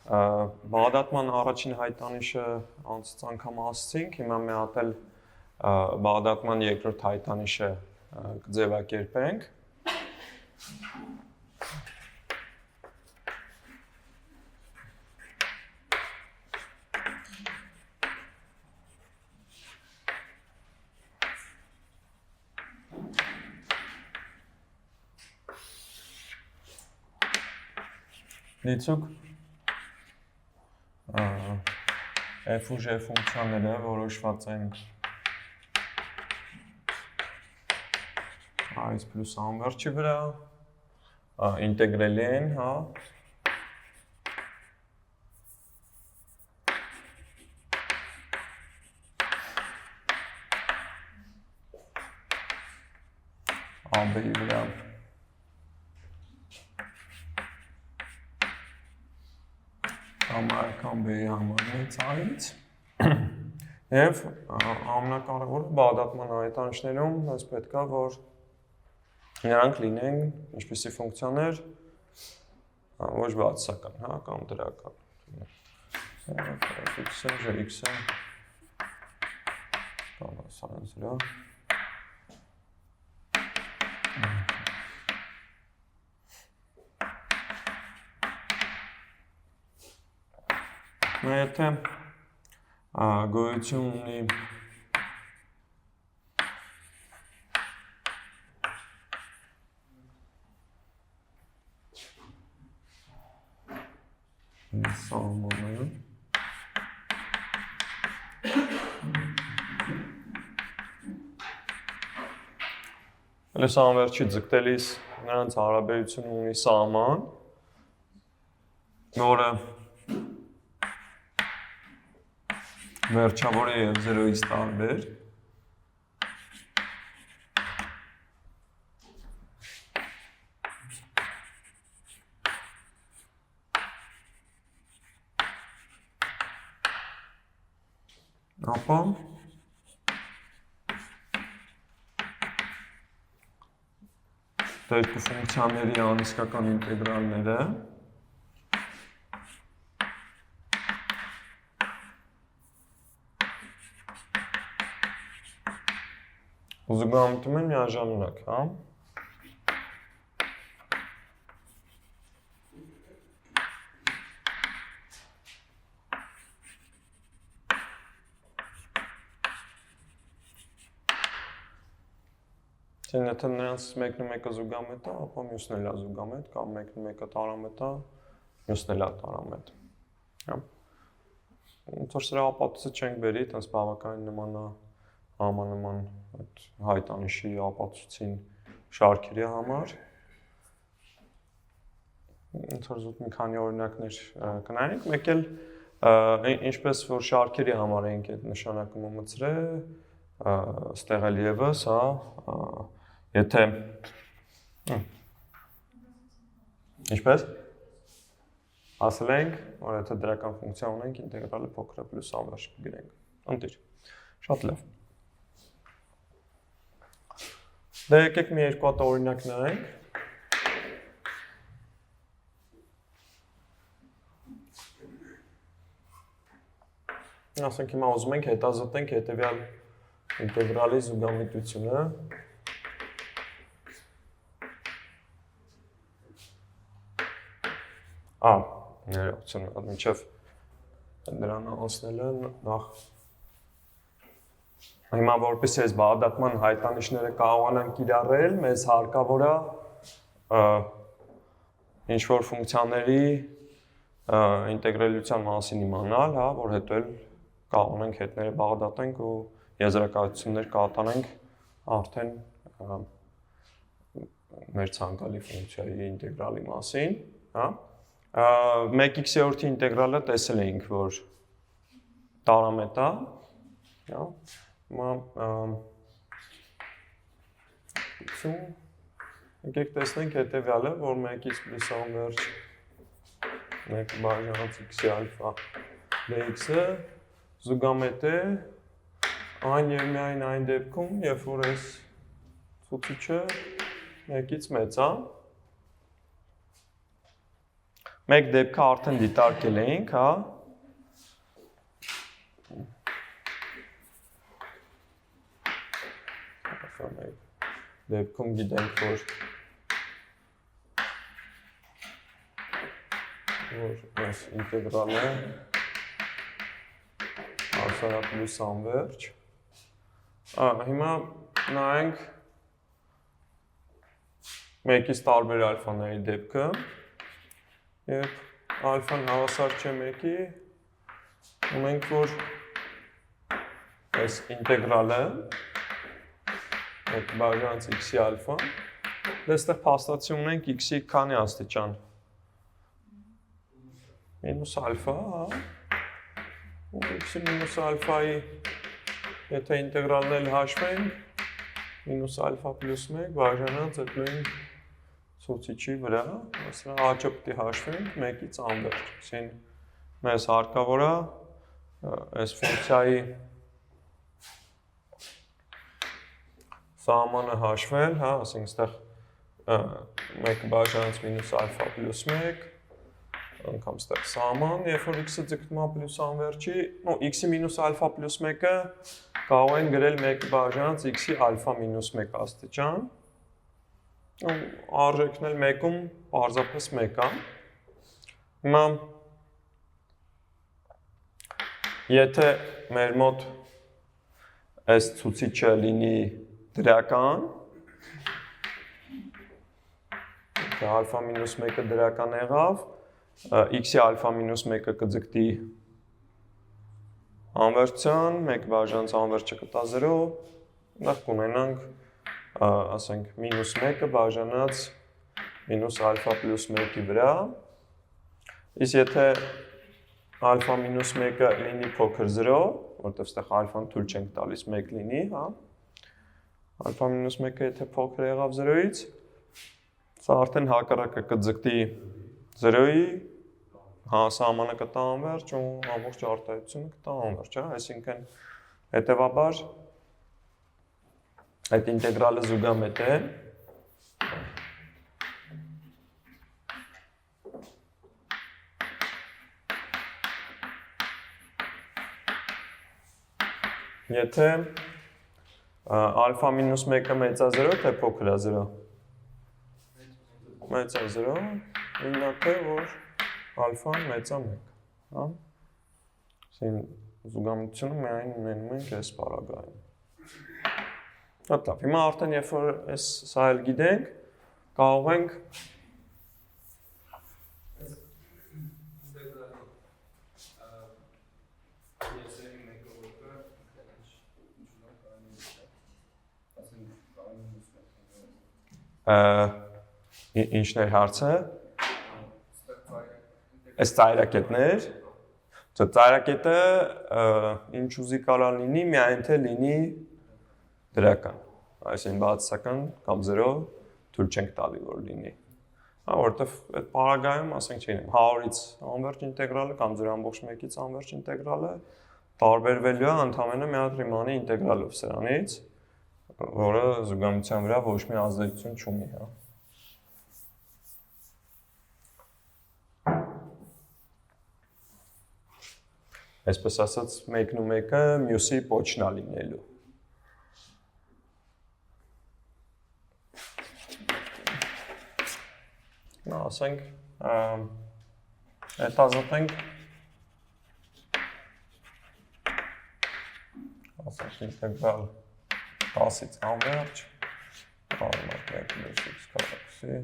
Բաղդատման առաջին հայտանիշը անցած անգամ ասացինք, հիմա մի հատ էլ բաղդատման երկրորդ հայտանիշը կձևակերպենք։ Դիցուկ f ու g ֆունկցիաները որոշված են այս պլյուս անվերջի վրա, ինտեգրելի են, հա, AB-ի վրա կամ B-ի համարներից այից և ամենակարևորը բաղդատման հայտանիշներում ես պետք է, որ նրանք լինեն ինչպիսի ֆունկցիաներ ոչ բացասական, հա, կամ դրական f(x)-ը, g(x)-ը կամ ասանց վրա Եթե գոյություն ունի սահմանը Այս անվերջի ձգտելիս նրանց հարաբերություն ունի սահման, որը վերջավոր է և 0-ից տարբեր, ապա երկու ֆունկցիաների անիսկական ինտեգրալները զուգահեռվում են միաժամանակ, հա։ Եթե նրանց մեկն ու մեկը զուգամետ է, ապա մյուսն էլ է զուգամետ, կամ մեկն ու մեկը տարամետ է, մյուսն էլ է տարամետ։ Ոնց որ սրա ապացույցը չենք բերի, այտենց բավականին նման է համանման հայտանիշի ապացույցին շարքերի համար։ Ոնց որ զուտ մի քանի օրինակներ կնայենք, մեկ էլ ինչպես որ շարքերի համար ենք այդ նշանակումը մտցրել, ստեղ էլ ևս, հա, եթե ինչպես ասել ենք, որ եթե դրական ֆունկցիա ունենք, ինտեգրալը փոքր է պլյուս անվերջ կգրենք։ Ընտիր, շատ լավ։ Դե եկեք մի երկու հատ օրինակ նայենք։ Ասենք հիմա ուզում ենք հետազոտենք հետևյալ ինտեգրալի զուգամետությունը։ Ներողություն, մինչև դրան անցնելը նախ հիմա որպես այս բաղդատման հայտանիշները կարողանանք կիրառել, մեզ հարկավոր է ինչ-որ ֆունկցիաների ինտեգրալության մասին իմանալ, հա, որ հետո էլ կարողանանք հետները բաղդատենք ու եզրակացություններ կատարենք արդեն մեր ցանկալի ֆունկցիայի ինտեգրալի մասին, հա։ 1x-րդի ինտեգրալը տեսել էինք, որ տարամետ է, հա։ Եկեք տեսնենք հետևյալը, որ 1x պլյուս անվերջ 1 բաժանած x-ի ալֆա dx-ը զուգամետ է այն և միայն այն դեպքում, երբ որ այս ցուցիչը 1-ից մեծ է։ Մեկ դեպքը արդեն դիտարկել էինք, հա։ Դեպքում գիտենք, որ այս ինտեգրալ է ալֆա պլյուս անվերջ։ Հիմա նայենք մեկից տարբեր ալֆաների դեպքը և ալֆան հավասար չէ մեկի, ունենք, որ այս ինտեգրալը մեկ բաժանց x-ի ալֆան, դեստեղ փաստացի ունենք x-ի քանի աստիճան, մինուս ալֆա, ու x-ի մինուս ալֆայի, եթե ինտեգրալն էլ հաշվենք, մինուս ալֆա պլյուս 1 բաժանած այդ նույն ցուցիչի վրա, ասրա աճը պիտի հաշվենք 1-ից անվերջ, այսին մեզ հարկավոր է այս ֆունկցիայի սահմանը հաշվել, հա, ասենք ստեղ 1 բաժանած մինուս ալֆա պլյուս 1, անգամ ստեղ սահման, երբ որ x-ը ձգտում է պլյուս անվերջի, x-ի մինուս ալֆա պլյուս 1-ը կարող են գրել 1 բաժանած x-ի ալֆա մինուս 1 աստիճան, արժեքն էլ մեկում պարզապես 1 է։ Հիմա եթե մեր մոտ այս ցուցիչը լինի դրական, ալֆա մինուս 1-ը դրական եղավ, x-ի ալֆա մինուս 1-ը կձգտի անվերջության, 1 բաժանց անվերջը կտա 0, նախ կունենանք, ասենք, մինուս 1-ը բաժանած մինուս ալֆա պլյուս 1-ի վրա, իսկ եթե ալֆա մինուս 1-ը լինի փոքր 0, որտև ստեղ ալֆան թույլ չենք տալիս 1 լինի, հա, ալֆա մինուս 1-ը եթե փոքր եղավ 0-ից, սա արդեն հակառակը կձգտի 0-ի, սահմանը կտա անվերջ ու ամբողջ արտահայտությունը կտա անվերջ, այսինքն հետևաբար այդ ինտեգրալը զուգամետ է, եթե ալֆա մինուս 1-ը մեծ է 0, թե փոքր է 0, մեծ է 0, հիմնակ է, որ ալֆան մեծ է 1, հա, զուգամետությունը միայն ունենում ենք այս պարագայում։ Հատլավ, հիմա արդեն երբ որ սա էլ գիտենք, կարող ենք ինչներ հարցը, այս ծայրակետներ, ծայրակետը ինչ ուզի կարա լինի, միայն թե լինի դրական, այսին բացասական կամ 0 թույլ չենք տալի, որ լինի, որտև այդ պարագայում, ասենք չենք, 100-ից անվերջ ինտեգրալը կամ 0.1-ից անվերջ ինտեգրալը տարբերվելու է ընդամենը մի հատ Ռիմանի ինտեգրալով սրանից, որը զուգամության վրա ոչ մի ազդեցություն չունի, հա։ Այսպես ասած, մեկն ու մեկը մյուսի պոչն է լինելու։ Ասենք, հետազոտենք, ասենք ինտեգրալ 10-ից անվերջ, արմատ 1 պլյուս x քառակուսի,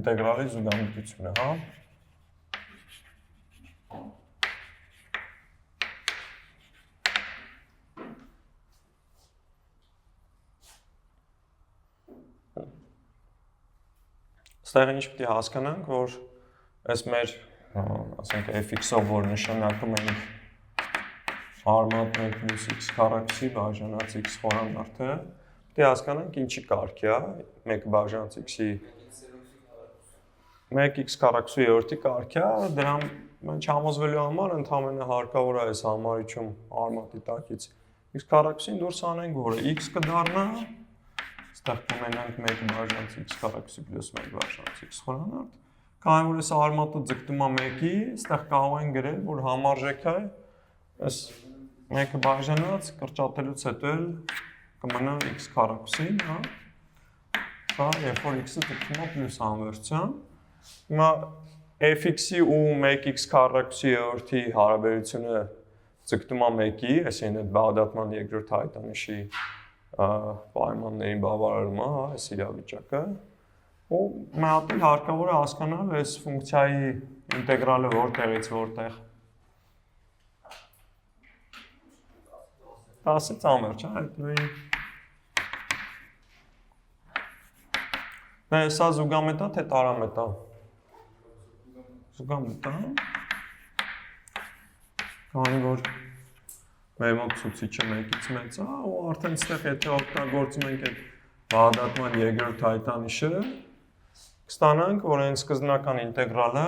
ինտեգրալի զուգամտությունը, հա։ Ստեղ ինչ պիտի հասկանանք, որ այս մեր, ասենք, fx-ով, որ նշանակում ենք արմատ 1 պլյուս x քառակուսի բաժանած x խորանարդը, պիտի հասկանանք ինչի կարգի է, 1 բաժանած x-ի 1x քառակուսի երրորդի կարգի է, դրան չհամոզվելու համար ընդամենը հարկավոր է այս համարիչում արմատի տակից x քառակուսին դուրս անենք, որը x կդառնա, Ստեղ կունենանք 1 բաժանց x քառակուսի պլյուս 1 բաժանց x խորանարդ։ Քանի որ այս արմատը ձգտում է 1-ի, այստեղ կարող են գրել, որ համարժեքը այս 1 բաժանած կրճատելուց հետո էլ կմնա x քառակուսին, հա։ Սա երբ որ x-ը ձգտում է պլյուս անվերցության։ Հիմա f(x)-ի ու 1x քառակուսի երրորդի հարաբերությունը ձգտում է 1-ի, այսինքն այդ բաղդատման երկրորդ հայտանիշի պայմաններին բավարարում է, հա, այս իրավիճակը։ Ու մի հատ էլ հարկավոր է հասկանալ այս ֆունկցիայի ինտեգրալը որտեղից որտեղ։ 10-ից անվերջ, հա, այդ նույն։ Սա զուգամետ է, թե տարամետ է։ Զուգամետ է։ Քանի որ մեր մոտ ցուցիչը 1-ից մեծ է, ու արդեն այստեղ եթե օգտագործում ենք այդ բաղդատման երկրորդ հայտանիշը, կստանանք, որ այն սկզբնական ինտեգրալը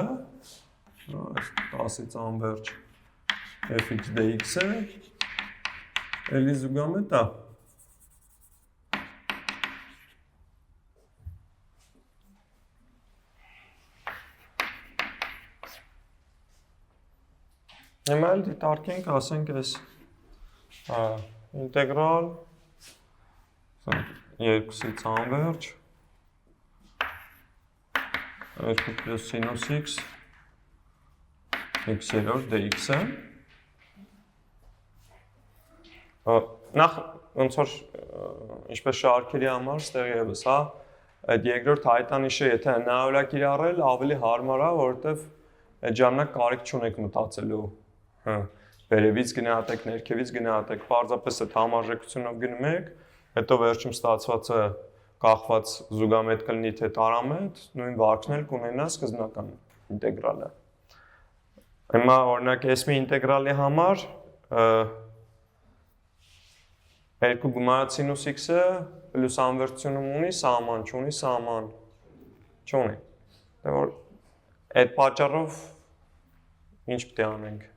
10-ից անվերջ f(x) dx-ը էլի զուգամետ է։ Հիմա էլ դիտարկենք, ասենք այս ինտեգրալ 2-ից անվերջ 2 պլյուս սինուս x x-երորդ dx-ը։ Նախ ոնց որ ինչպես շարքերի համար ստեղ եւս, հա, այդ երկրորդ հայտանիշը եթե հնարավոր է կիրառել, ավելի հարմար է, որովհետեւ այդ ժամանակ կարիք չունեք մտածելու, հա, վերևից գնահատեք, ներքևից գնահատեք, պարզապես այդ համարժեքությունով գնում եք, հետո վերջում ստացվածը կախված զուգամետ կլինի թե տարամետ, նույն վարկն էլ կունենա սկզբնական ինտեգրալը։ Հիմա օրինակ այս մի ինտեգրալի համար 2 գումարած սինուս x-ը պլյուս անվերցությունում ունի սահման, չունի սահման, չունի։ Դե որ այդ պատճառով ինչ պետք է անենք։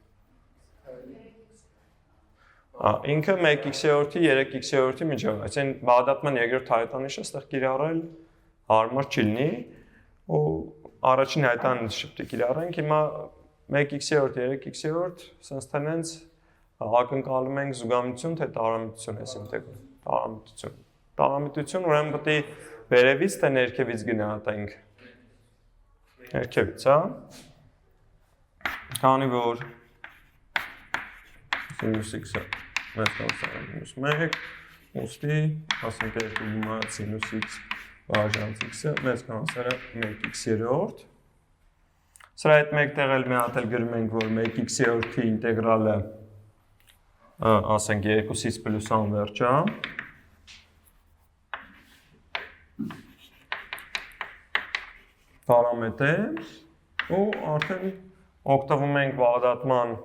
Ինքը 1x-երորդի 3x-երորդի միջով, այսինքն բաղդատման երկրորդ հայտանիշը այստեղ կիրառել հարմար չի լինի, ու առաջին հայտանիշը պետք է կիրառենք, հիմա 1x-երորդ 3x-երորդ sense տենց ակնկալում ենք զուգամտություն թե տարամտություն այս ինտեգրալ, տարամտություն։ Տարամտություն ուրեմն պետք է վերևից թե ներքևից գնահատենք։ Ներքևից, հա։ Քանի որ սինուս x-ը մեծ կասարան մինուս 1, ուստի, ասենք 2 գումարած սինուս x բաժանց x-ը մեծ կասարան 1x-երորդ։ Սրա հետ մեկտեղ էլ մի հատ էլ գրում ենք, որ 1x-երորդի ինտեգրալը ասենք 2-ից պլյուս անվերջ է։ Տարամետ է, ու արդեն օգտվում ենք բաղդատման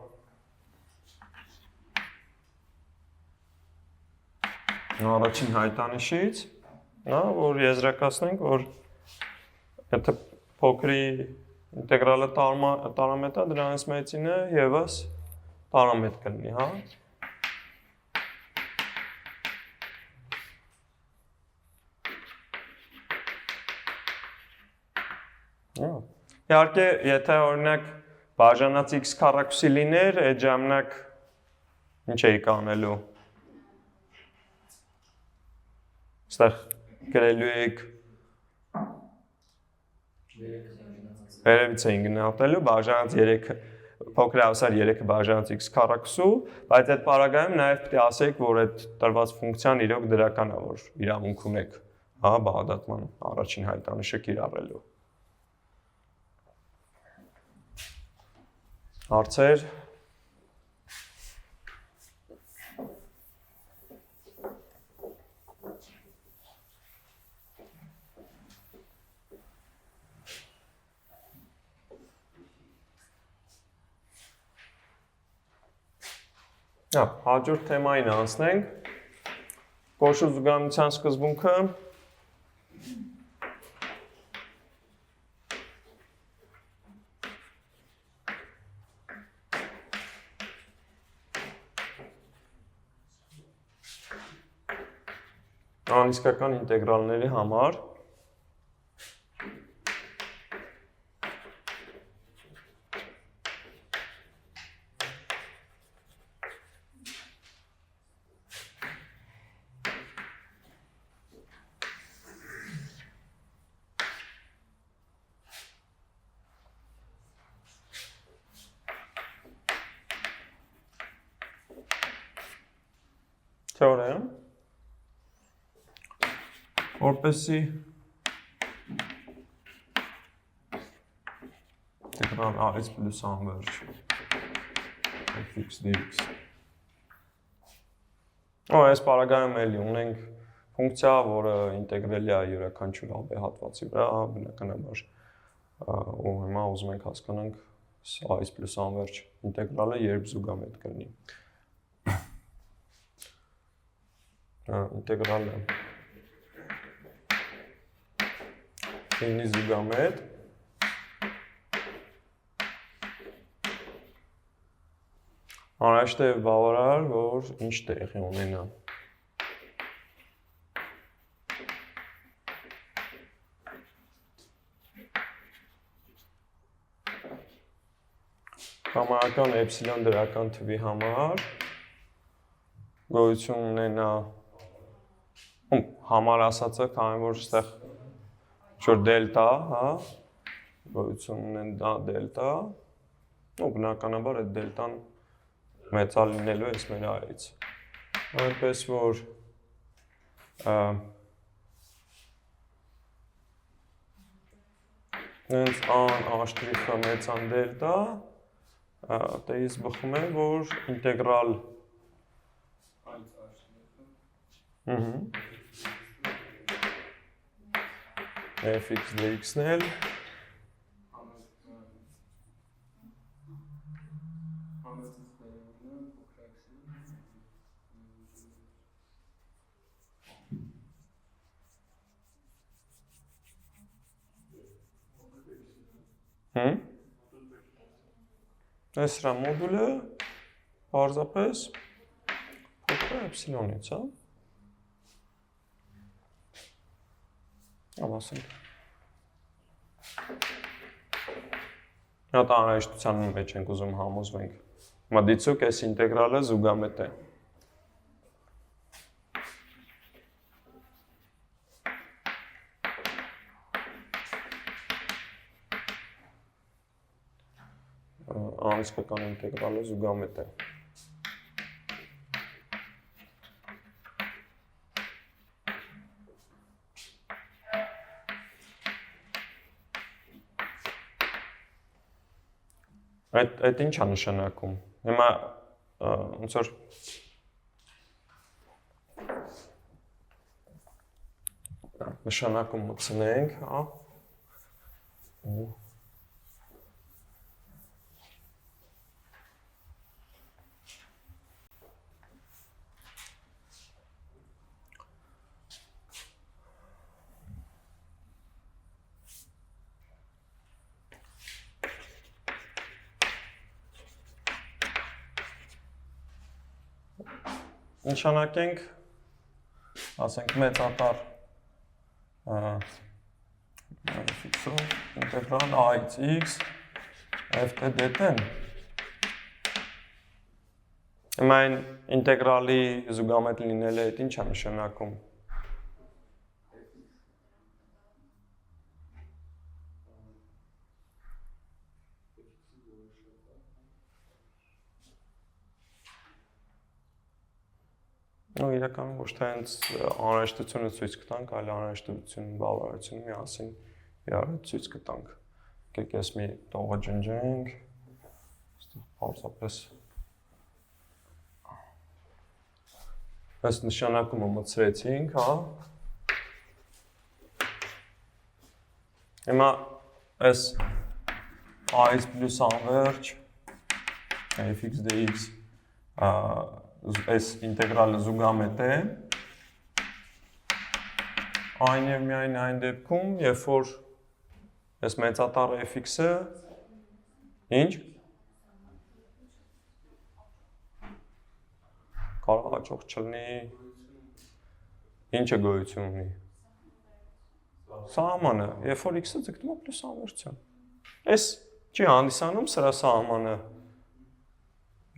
առաջին հայտանիշից, որ եզրակացնենք, որ եթե փոքրի ինտեգրալը տարամետ է, դրանից մեծինը ևս տարամետ կլինի, հա։ Իհարկե, եթե օրինակ բաժանած x քառակուսի լիներ, այդ ժամանակ ինչ էիք անելու։ Այստեղ գրելու եք վերևից էին գնահատելու, բաժանած 3 փոքր հավասար 3-ը բաժանած x քառակուսու, բայց այդ պարագայում նաև պետք է ասեք, որ այդ տրված ֆունկցիան իրոք դրական է, որ իրավունք ունեք, հա, բաղդատման առաջին հայտանիշը կիրառելու։ Հարցեր։ Հաջորդ թեմային անցնենք, կոշու զուգամտության սկզբունքը։ անիսկական ինտեգրալների համար թեորեմ, որպեսզի ինտեգրալ a-ից պլյուս անվերջ fx dx։ Այս պարագայում էլի ունենք ֆունկցիա, որը ինտեգրելի է յուրաքանչյուր աբե հատվածի վրա, բնականաբար ու հիմա ուզում ենք հասկանանք a-ից պլյուս անվերջ ինտեգրալը երբ զուգամետ կլինի։ Ինտեգրալը լինի զուգամետ անհրաժեշտ է բավարար, որ ինչ տեղի ունենա։ Համարական էպսիլոն դրական թվի համար գոյություն ունենա համար ասածը, քանի որ այստեղ ինչ-որ դելտա, հա, գոյություն ունենա դելտա, ու բնականաբար այդ դելտան մեծա լինելու է մեր a-ից։ Այնպես որ հենց a'-ը մեծան դելտա, դեից բխում է, որ ինտեգրալ fx dx-ն էլ այս սրա մոդուլը պարզապես փոքր է էպսիլոնից, հա։ Ավասենք։ Հատ անհրաժեշտության մեջ ենք ուզում համոզվենք։ Հիմա դիցուք այս ինտեգրալը զուգամետ է։ Անիսկական ինտեգրալը զուգամետ է։ Այդ ինչ է նշանակում։ Հիմա ոնց որ նշանակում մտցնենք, հա։ Նշանակենք, ասենք մեծատար ֆիքսով ինտեգրալ a-ից x ft dt-ն։ Հիմա այն ինտեգրալի զուգամետ լինելը այդ ինչ է նշանակում։ Իրականում ոչ թե հենց անհրաժեշտությունը ցույց կտանք, այլ անհրաժեշտությունը բավարարությունը միասին իրար ցույց կտանք։ Եկեք ես մի տողը ջնջենք, այստեղ պարզապես այս նշանակումը մտցրեցինք, հա։ Հիմա այս a-ից պլյուս անվերջ fx dx այս ինտեգրալը զուգամետ է այն եւ միայն այն դեպքում, երբ որ այս մեծատառ fx-ը ինչ կարող հաջող չլինի Ինչը գոյություն ունի։ Սահմանը, երբ որ x-ը ձգտում է պլյուս անվերցության։ Այս չի հանդիսանում սրա սահմանը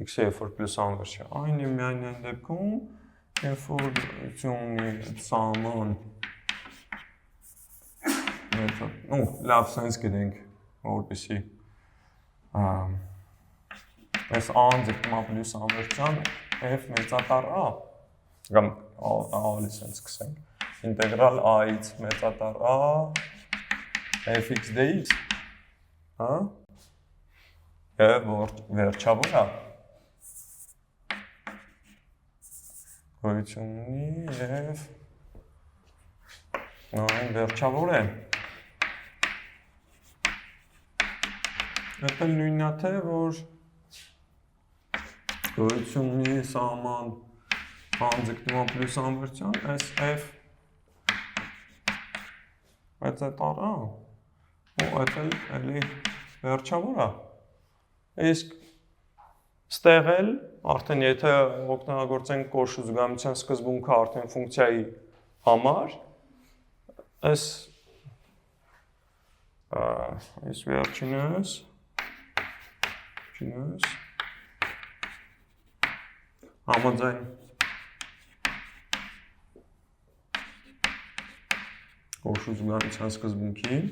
x-ը երբ որ պլյուս անվերցության։ Այն է միայն այն դեպքում, երբ որ գոյություն ունի սահման լավ սենց գնենք, որպեսի այս a-ն ձգտում է պլյուս անվերցության f մեծատար a, կամ ավելի սենց սկսենք, ինտեգրալ a-ից մեծատար a fx dx, և վերջավոր է, գոյություն ունի և այն վերջավոր է։ Այդ էլ նույնն է թե, որ գոյություն ունի սահման a-ն ձգտում է պլյուս անվերցության, այս f մեծատար a, ու այդ էլ էլի վերջավոր է։ Իսկ ստեղ էլ, արդեն եթե օգտագործենք կոշու զգամության սկզբունքը արդեն ֆունկցիայի համար, այս վերջինս համաձայն կոշու զգամության սկզբունքին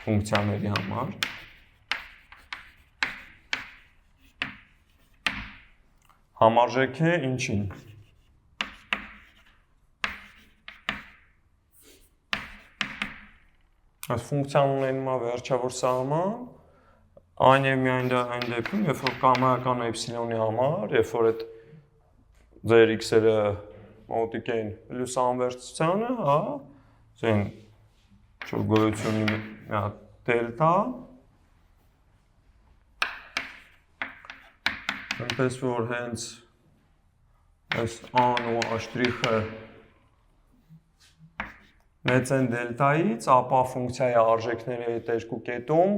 ֆունկցիաների համար համարժեք է ինչին։ Այս ֆունկցիան ունենում է վերջավոր սահման, այն և միայն այն դեպքում, երբ որ կամայական էպսիլոնի համար, երբ որ այդ ձեր x-երը մոտիկ են պլյուս անվերցությանը, գոյություն ունի մի հատ դելտա, այնպես որ հենց այս a-ն ու a'-ը մեծ են դելտայից, ապա ֆունկցիայի արժեքները այդ երկու կետում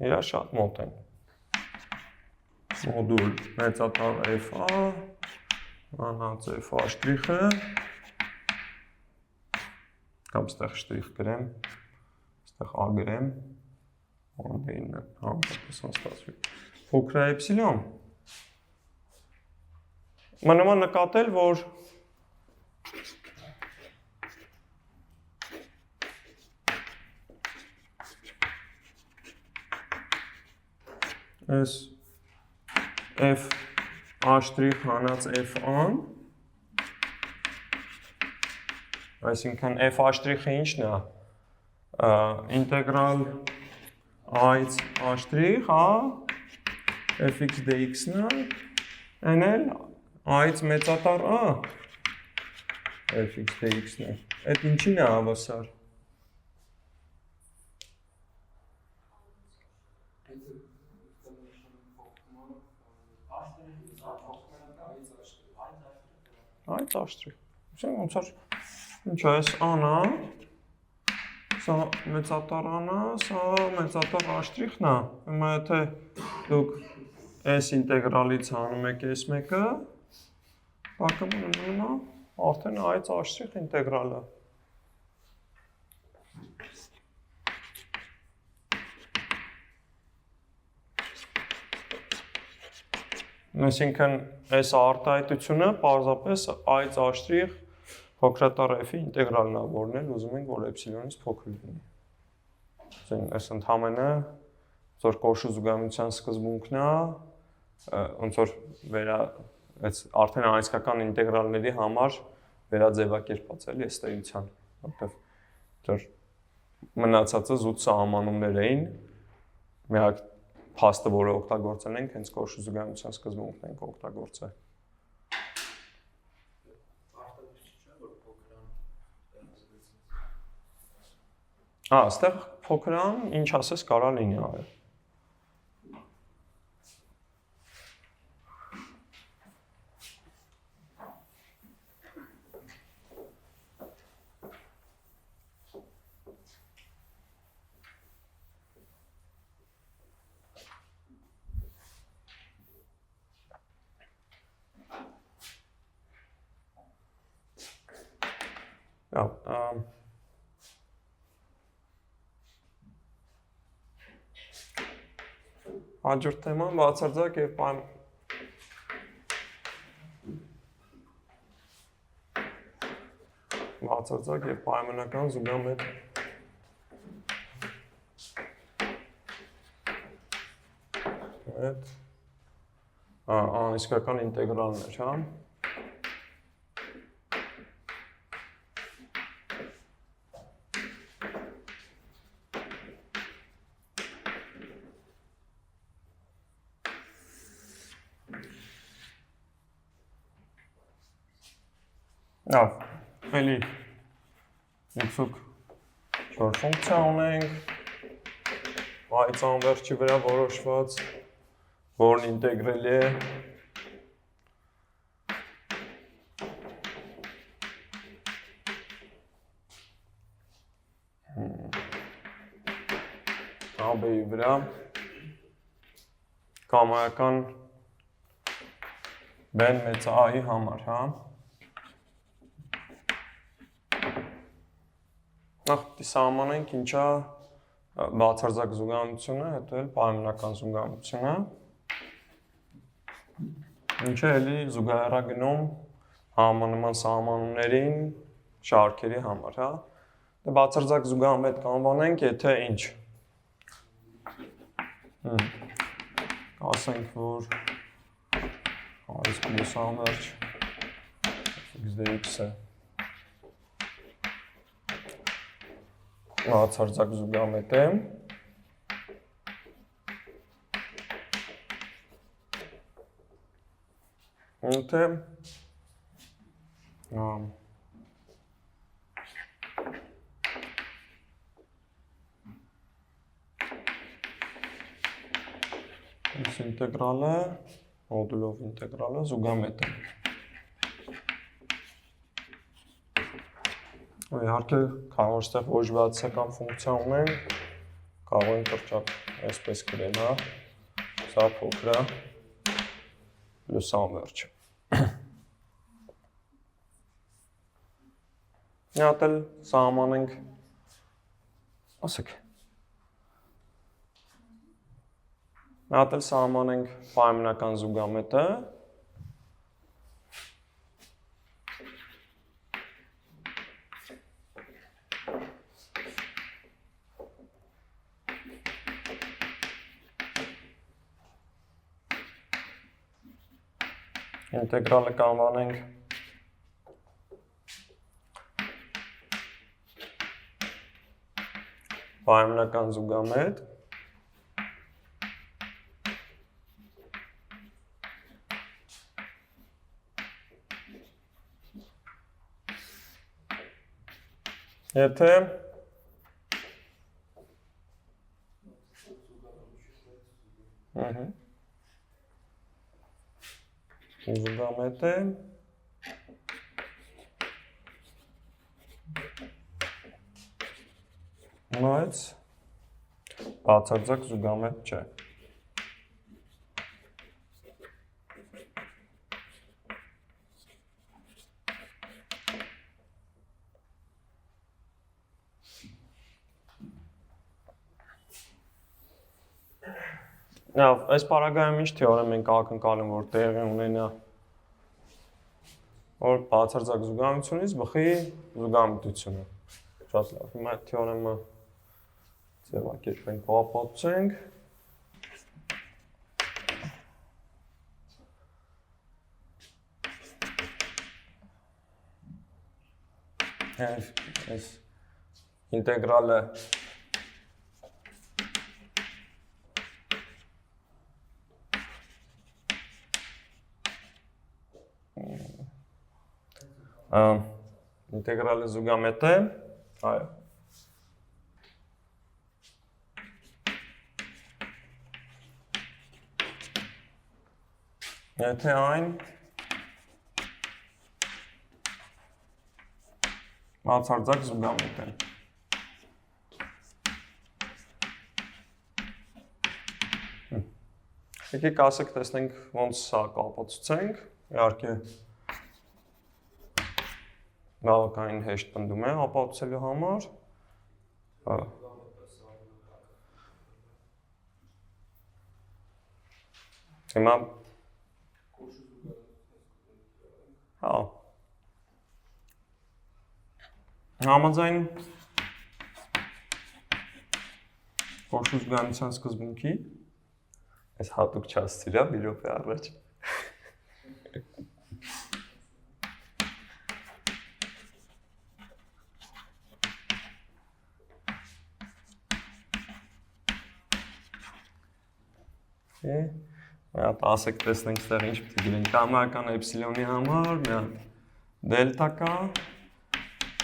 իրար շատ մոտ են։ Մոդուլ մեծատար f-a, անած f'-ը, կամ ստեղ շտրիխ գրեմ, ստեղ a գրեմ, ոնտեինը, համապատասխան ստացվի։ Փոքր է էպսիլոն։ Մնում է նկատել, որ այս f' հանած f'-ան, այսինքն f'-ը ինչն է, ինտեգրալ a-ից a', fx dx-ն է, են էլ a-ից մեծատար a, fx dx-ն է, այդ ինչին է հավասար։ Այդ աշտրիխ, ոնց որ ինչ է, այս a-ն է, սա մեծատար a-ն է, սա մեծատար աշտրիխն է, հիմա եթե դուք այս ինտեգրալից հանում եք այս մեկը, բակը մնում է, արդեն a-ից աշտրիխ ինտեգրալը։ Այսինքն, այս արտահայտությունը պարզապես a-ից աշտրիխ փոքրատառ f-ի ինտեգրալն է, որն էլ ուզում ենք, որ էպսիլոնից փոքր լինի։ Այս ընդհանրը, որ կոշու զուգամության սկզբունքն է, ոնց որ արդեն անհսկական ինտեգրալների համար վերաձևակերպած էլի ըստ էության, որտեղ մնացածը զուտ սահմանումներ էին, միակ փաստը, որը օգտագործել ենք, հենց կոշու զուգամության սկզբունքն ենք օգտագործել։ Այստեղ փոքրան, ինչ ասես, կարա լինի, այո։ Հաջորդ թեման բացարձակ եւ պայմանական զուգամետ անիսկական ինտեգրալներ, հա։ Լավ, էլի x-ուք 4 ֆունկցիա ունենք, այս անվերջի վրա որոշված, որն ինտեգրել է AB-ի վրա կամայական բեն մեծ A-ի համար, հա։ Նախ սահմանենք ինչա բացարձակ զուգահեռությունը, հետո էլ պայմանական զուգահեռությունը։ Ինչը էլի զուգահեռագնում համանման սահմանումներին շարքերի համար, հա։ Բացարձակ զուգահամետ կանվանենք, եթե ինչ։ Ասենք, որ այս պլյուս անվերջ x dx-ը բացարձակ զուգահամետ է։ Թե ինտեգրալը, մոդուլով ինտեգրալը զուգամետ է։ Իհարկե, կարող ստեղ ոչ բացասական ֆունկցիա ունենք, կարող ենք կրճատ այսպես գրել, հա, սա փոքր է, պլյուս անվերջ։ Մի հատ էլ սահմանենք, ասեք, մի հատ էլ սահմանենք պայմանական զուգամետը, ինտեգրալը կանվանենք պայմանական զուգամետ, եթե զուգամետ է բայց բացարձակ զուգամետ չէ։ Now, այս պարագայում ինչ թեորեմ ենք ակնկալում, որ տեղի ունենա, որ բացարձակ զուգահեռությունից բխի զուգահեռությունը։ Շատ լավ, հիմա այդ թեորեմը ձևակերպենք, ապացուցենք։ Այս ինտեգրալը ինտեգրալը զուգամետ է, այո։ Եթե այն բացարձակ զուգամետ է։ Եկեք ասեք տեսնենք ոնց սա կապացուցենք, իհարկե բավականին հեշտ պնդում է ապացուցելու համար։ Հիմա համաձայն կոշու զգայունության սկզբունքի այս հատուկ չասցիրա մի րոպե առաջ Մի հատ ասեք տեսնենք ստեղ ինչ պիտի գրենք կամայական էպսիլոնի համար մի հատ դելտա կա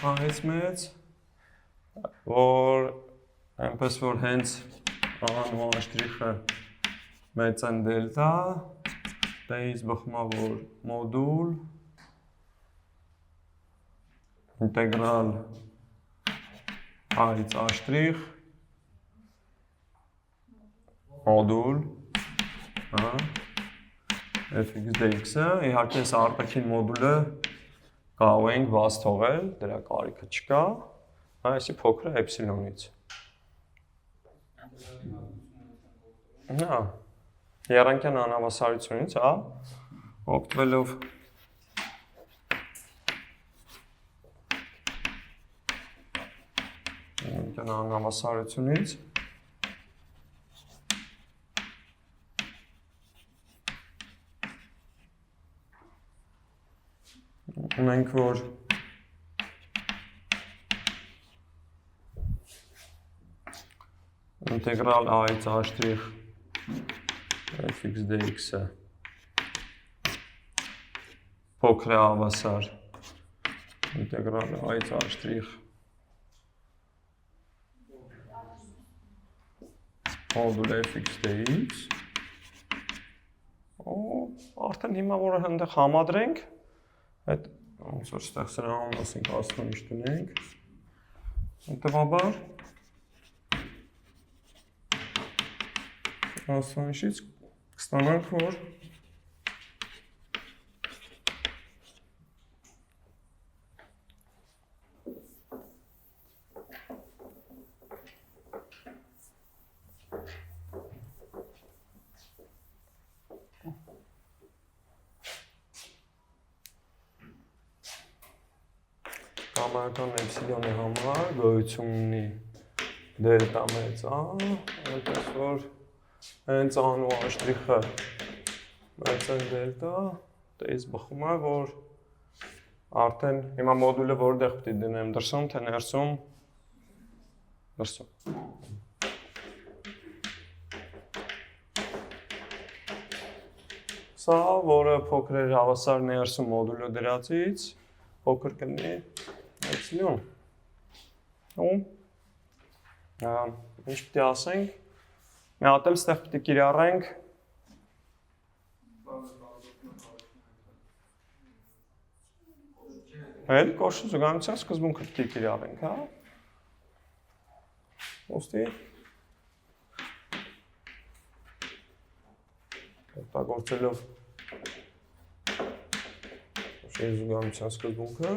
այս մեծ որ այնպես որ հենց ան ու աշտրիխը մեծ են դելտա դեից բխմա որ մոդուլ ինտեգրալ այց աշտրիխ մոդուլ fx dx-ը, իհարկե այս արտաքին մոդուլը կարող ենք բաց թողել, դրա կարիքը չկա, այսի փոքր է էպսիլոնից։ Եռանկյան անհավասարությունից, օգտվելով եռանկյան անհավասարությունից ունենք, որ ինտեգրալ այց աշտրիխ fx dx-ը փոքր է հավասար ինտեգրալ այց աշտրիխ մոդուլ fx dx արդեն հիմա որ հանդեղ համադրենք այդ ոնց որ ստեղ սրահում ասենք ասնամիշ տնենք հետևաբար ասնամիշից կստանանք որ կամայական էպսիլոնի համար գոյություն ունի դելտա մեծ այնպես որ հենց ան ու աշտրիխը մեծ են դելտա դեից բխում է որ արդեն հիմա մոդուլը որտեղ պիտի դնեմ դրսում թե ներսում դրսում սա որը փոքր էր հավասար ներսում մոդուլը դրածից փոքր կլինի էպսիլոն ինչ պիտի ասենք մի հատ էլ ստեղ պիտի կիրառենք էլ կոշու զգայունության սկզբունքը պիտի կիրառենք ուստի օգտագործելով կոշու զգայունության սկզբունքը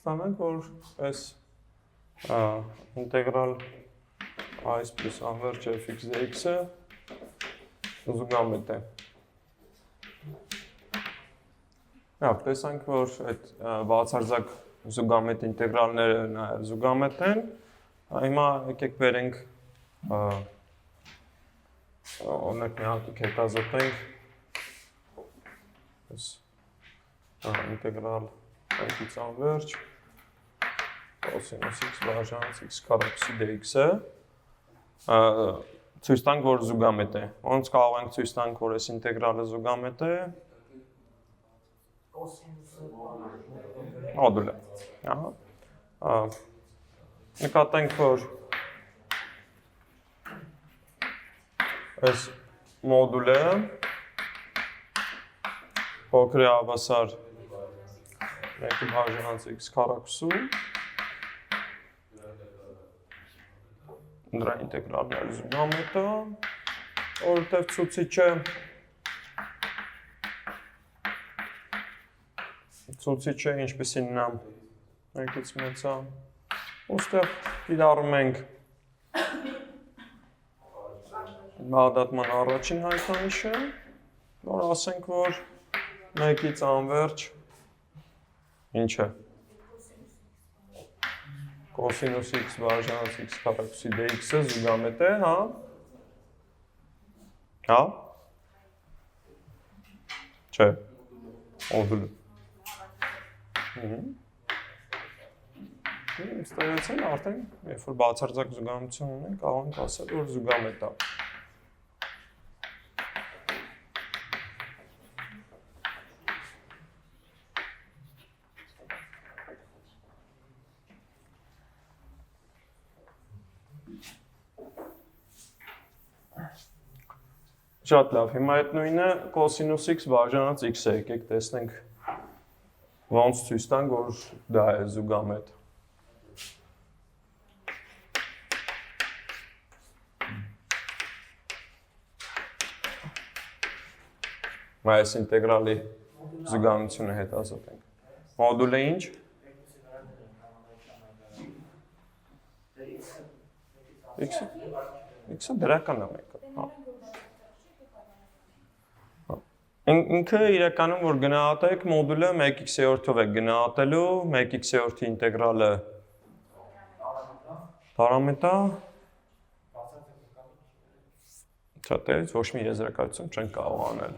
ստանանք, որ այս ինտեգրալ այս պլյուս անվերջ fx dx-ը զուգամետ է։ Տեսանք, որ այդ բացարձակ զուգամետ ինտեգրալները նաև զուգամետ են։ Հիմա եկեք բերենք օրինակ մի հատուկ հետազոտենք այս ինտեգրալ այնքից անվերջ կոսինուս x բաժանած x քառակուսի dx-ը ցույց տանք, որ զուգամետ է։ Ոնց կարող ենք ցույց տանք, որ այս ինտեգրալը զուգամետ է։ Մոդուլը։ Նկատենք, որ այս մոդուլը փոքր է հավասար 1 բաժանած x քառակուսու Դրա ինտեգրալն զուգամետը, որովհետև ցուցիչը ինչպեսին նա մեկից մեծա, ուստեղ իրարում ենք բաղդատման առաջին հայտնանիշը, որ ասենք, որ մեկից անվերջ ինչ է, կոսինուս x բաժանած x քառակուսի dx-ը զուգամետ է, հա? Հա? Չէ, մոդուլը։ Ստեղեցել արդեն, երբ որ բացարձակ զուգամություն ունենք, կարող ենք ասել, որ զուգամետ է։ Շատ լավ, հիմա այդ նույնը կոսինուս x բաժանած x է, եկեք տեսնենք ոնց ցույց տանք, որ դա է զուգամետ։ Այս ինտեգրալի զուգամությունը հետազոտենք։ Մոդուլը ինչ։ X-ը դրական է մեկը։ Ինքը իրականում որ գնահատեք մոդուլը 1x-ով եք գնահատելու, 1x-ի ինտեգրալը պարամետր Չատերից ոչ մի եզրակացություն չեն կարող անել։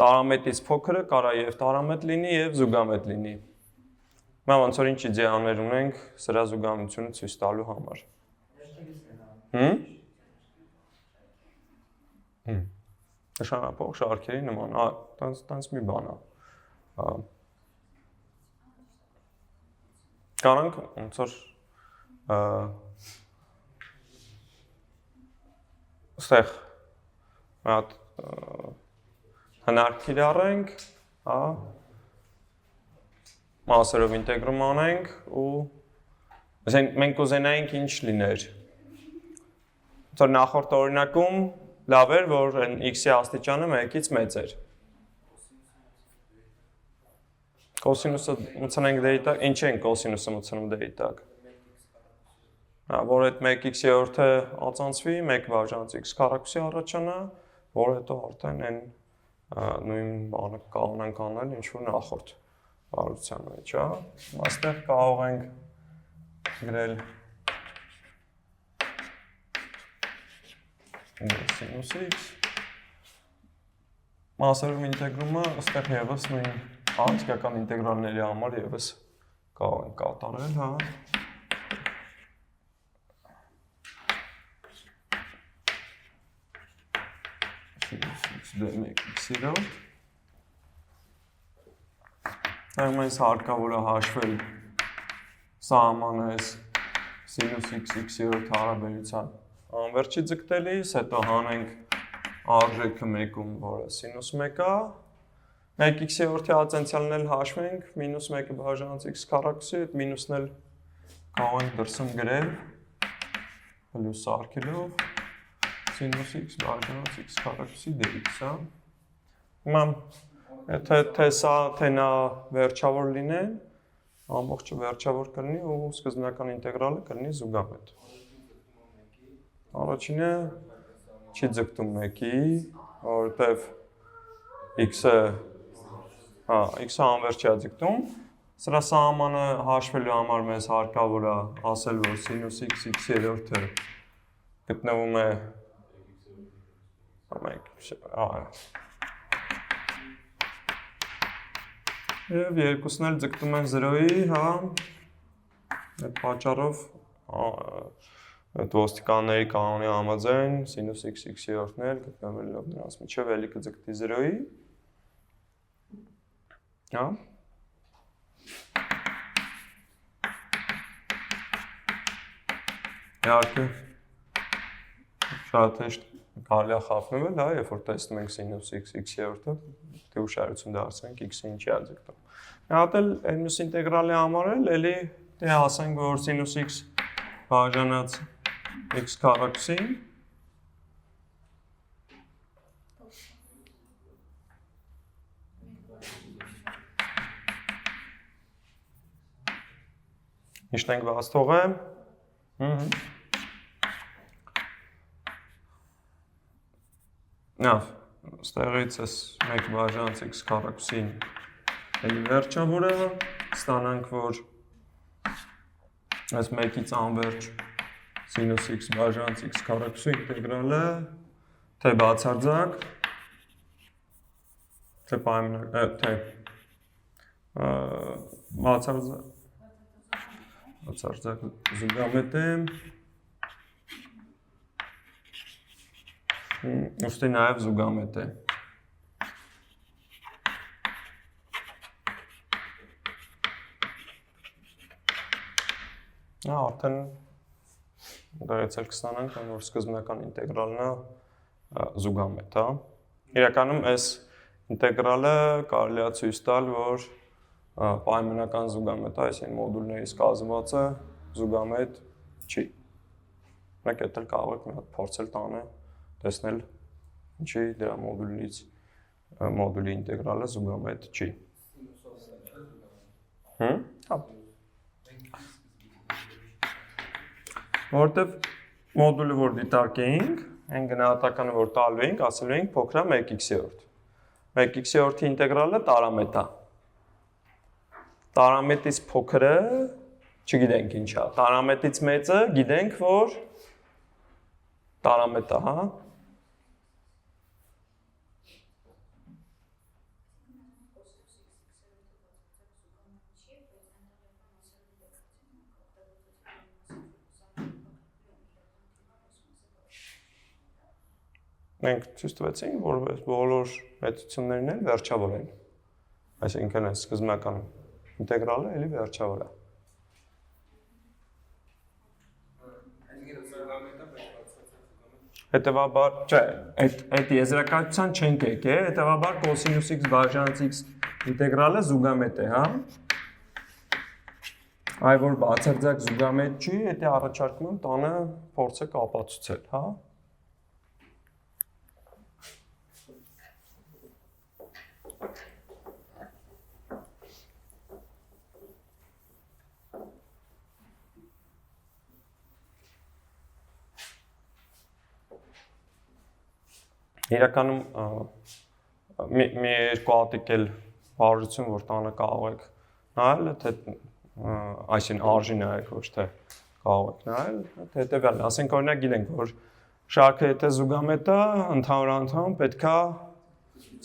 Տարամետից փոքրը կարա եւ տարամետ լինի եւ զուգամետ լինի։ Հիմա ոնց որ ինչ իդեաներ ունենք սրա զուգամությունը ցույց տալու համար։ Նշանապող շարքերի նման, տենց մի բան է։ Կարանք ոնց որ ստեղ հատ հնարք իրարենք, մասերով ինտեգրում անենք ու մենք ուզենայինք ինչ լիներ։ Որ նախորդ օրինակում լավ էր, որ x-ի աստիճանը 1-ից մեծ էր։ Կոսինուսը մտցնենք դերի տակ, ինչ ենք կոսինուսը մտցնում դերի տակ։ Որ այդ 1x-ը ածանցվի, 1 բաժանած x քառակուսի առաջանա, որ հետո արդեն այն նույն բանը կարող ենք անել ինչ-որ նախորդ բարության մեջ, հա։ Այստեղ կարող ենք գրել սինուս x մասերով ինտեգրումը այստեղ եւս նույն անցկական ինտեգրալների համար եւս կարող ենք կատարել, հա։ x-ով Այմ այս հարկավոր է հաշվել սահմանը այս սինուս x-ով հարաբերության անվերջի ձգտելիս, հետո հանենք արժեքը մեկում, որը սինուս 1 է, 1x-ի ածենցիալն էլ հաշվենք, մինուս 1-ը բաժանած x քառակուսի, այդ մինուսն էլ կարող ենք դրսում գրել, պլյուս արգելով, սինուս x բաժանած x քառակուսի dx, հա։ Հիմա, թե սա, թե նա վերջավոր լինեն, ամբողջը վերջավոր կլինի ու սկզբնական ինտեգրալը կլինի զուգամետ։ Առաջինը չի ձգտում 1-ի, որովհետև x-ը անվերջ չի ձգտում, սրա սահմանը հաշվելու համար մեզ հարկավոր է ասել, որ սինուս x-երորդը գտնվում է և երկուսն էլ ձգտում են 0-ի, հա, այդ պատճառով այդ ոստիկանների կանոնի համաձայն սինուս x-երորդն էլ գտնվելով նրանց միջև էլի կձգտի 0-ի, հա։ Իհարկե շատ հեշտ կարելի է խաբնվել, հա, երբ որ տեսնում ենք սինուս x-երորդը, դե ուշադրություն դարձնենք x-ը ինչի է ձգտում։ Մի հատ էլ այն մյուս ինտեգրալի համար էլ էլի դե ասենք, որ սինուս x բաժանած x քառակուսին Իշտ ենք բաց թողեմ Նավ, ստեղից ես 1 բաժանց x քառակուսին էլի վերջավորը, ստանանք, որ այս 1-ից անվերջ սինուս x բաժանց x քառակուսու ինտեգրալը թե բացարձակ, թե պայմանակ, թե բացարձակ զուգամետ է, ուստի նաև զուգամետ է։ Արդեն դեղից էլ կստանանք, որ սկզբնական ինտեգրալն է զուգամետ, հա։ Իրականում այս ինտեգրալը կարելի է ցույց տալ, որ պայմանական զուգամետ է, այսինքն մոդուլներից կազմվածը զուգամետ չի։ Մենք էլ կարող ենք մի հատ փորձել տանը, տեսնել ինչի դրա մոդուլի ինտեգրալը զուգամետ չի։ Հա։ Որտեվ մոդուլը, որ դիտարկեինք, այն գնահատականը, որ տալու էինք, ասելու էինք փոքր է 1x-յորդ։ 1x-յորդի ինտեգրալը տարամետ է։ Տարամետից փոքրը չգիտենք ինչ է։ Տարամետից մեծը գիտենք, որ տարամետ է, հա։ Մենք ցույց տվեցինք, որ բոլոր մեծություններն էլ վերջավոր են։ Այսինքն այս սկզբնական ինտեգրալը էլի վերջավոր է։ Հետևաբար, չէ, այդ եզրակացության չենք եկել, հետևաբար կոսինուս x բաժանց x ինտեգրալը զուգամետ է, հա։ Այ որ բացարձակ զուգամետ չի, դա առաջարկում եմ տանը փորձեք ապացուցել, հա։ Իրականում մի երկու հատիկ էլ բաժություն, որ տանը կարող եք նայել, թե այսին արժի նայեք, ոչ թե կարող եք նայել, հետևյալն է, ասենք օրինակ գիտենք, որ շարքը եթե զուգամետ է, ընդհանուր անդամ պետք է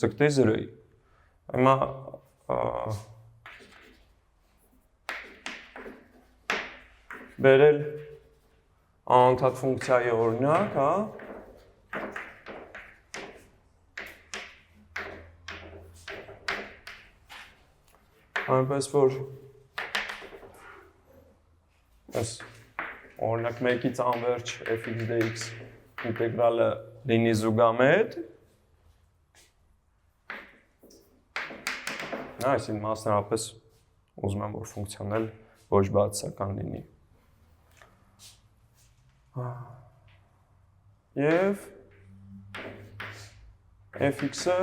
ձգտի 0-ի։ Հիմա բերել անընդհատ ֆունկցիայի օրինակ, հա, այնպես որ այս օրինակ 1-ից անվերջ fx dx ինտեգրալը լինի զուգամետ, այսինքն մասնավորապես ուզում եմ, որ ֆունկցիան էլ ոչ բացասական լինի։ Եվ fx-ը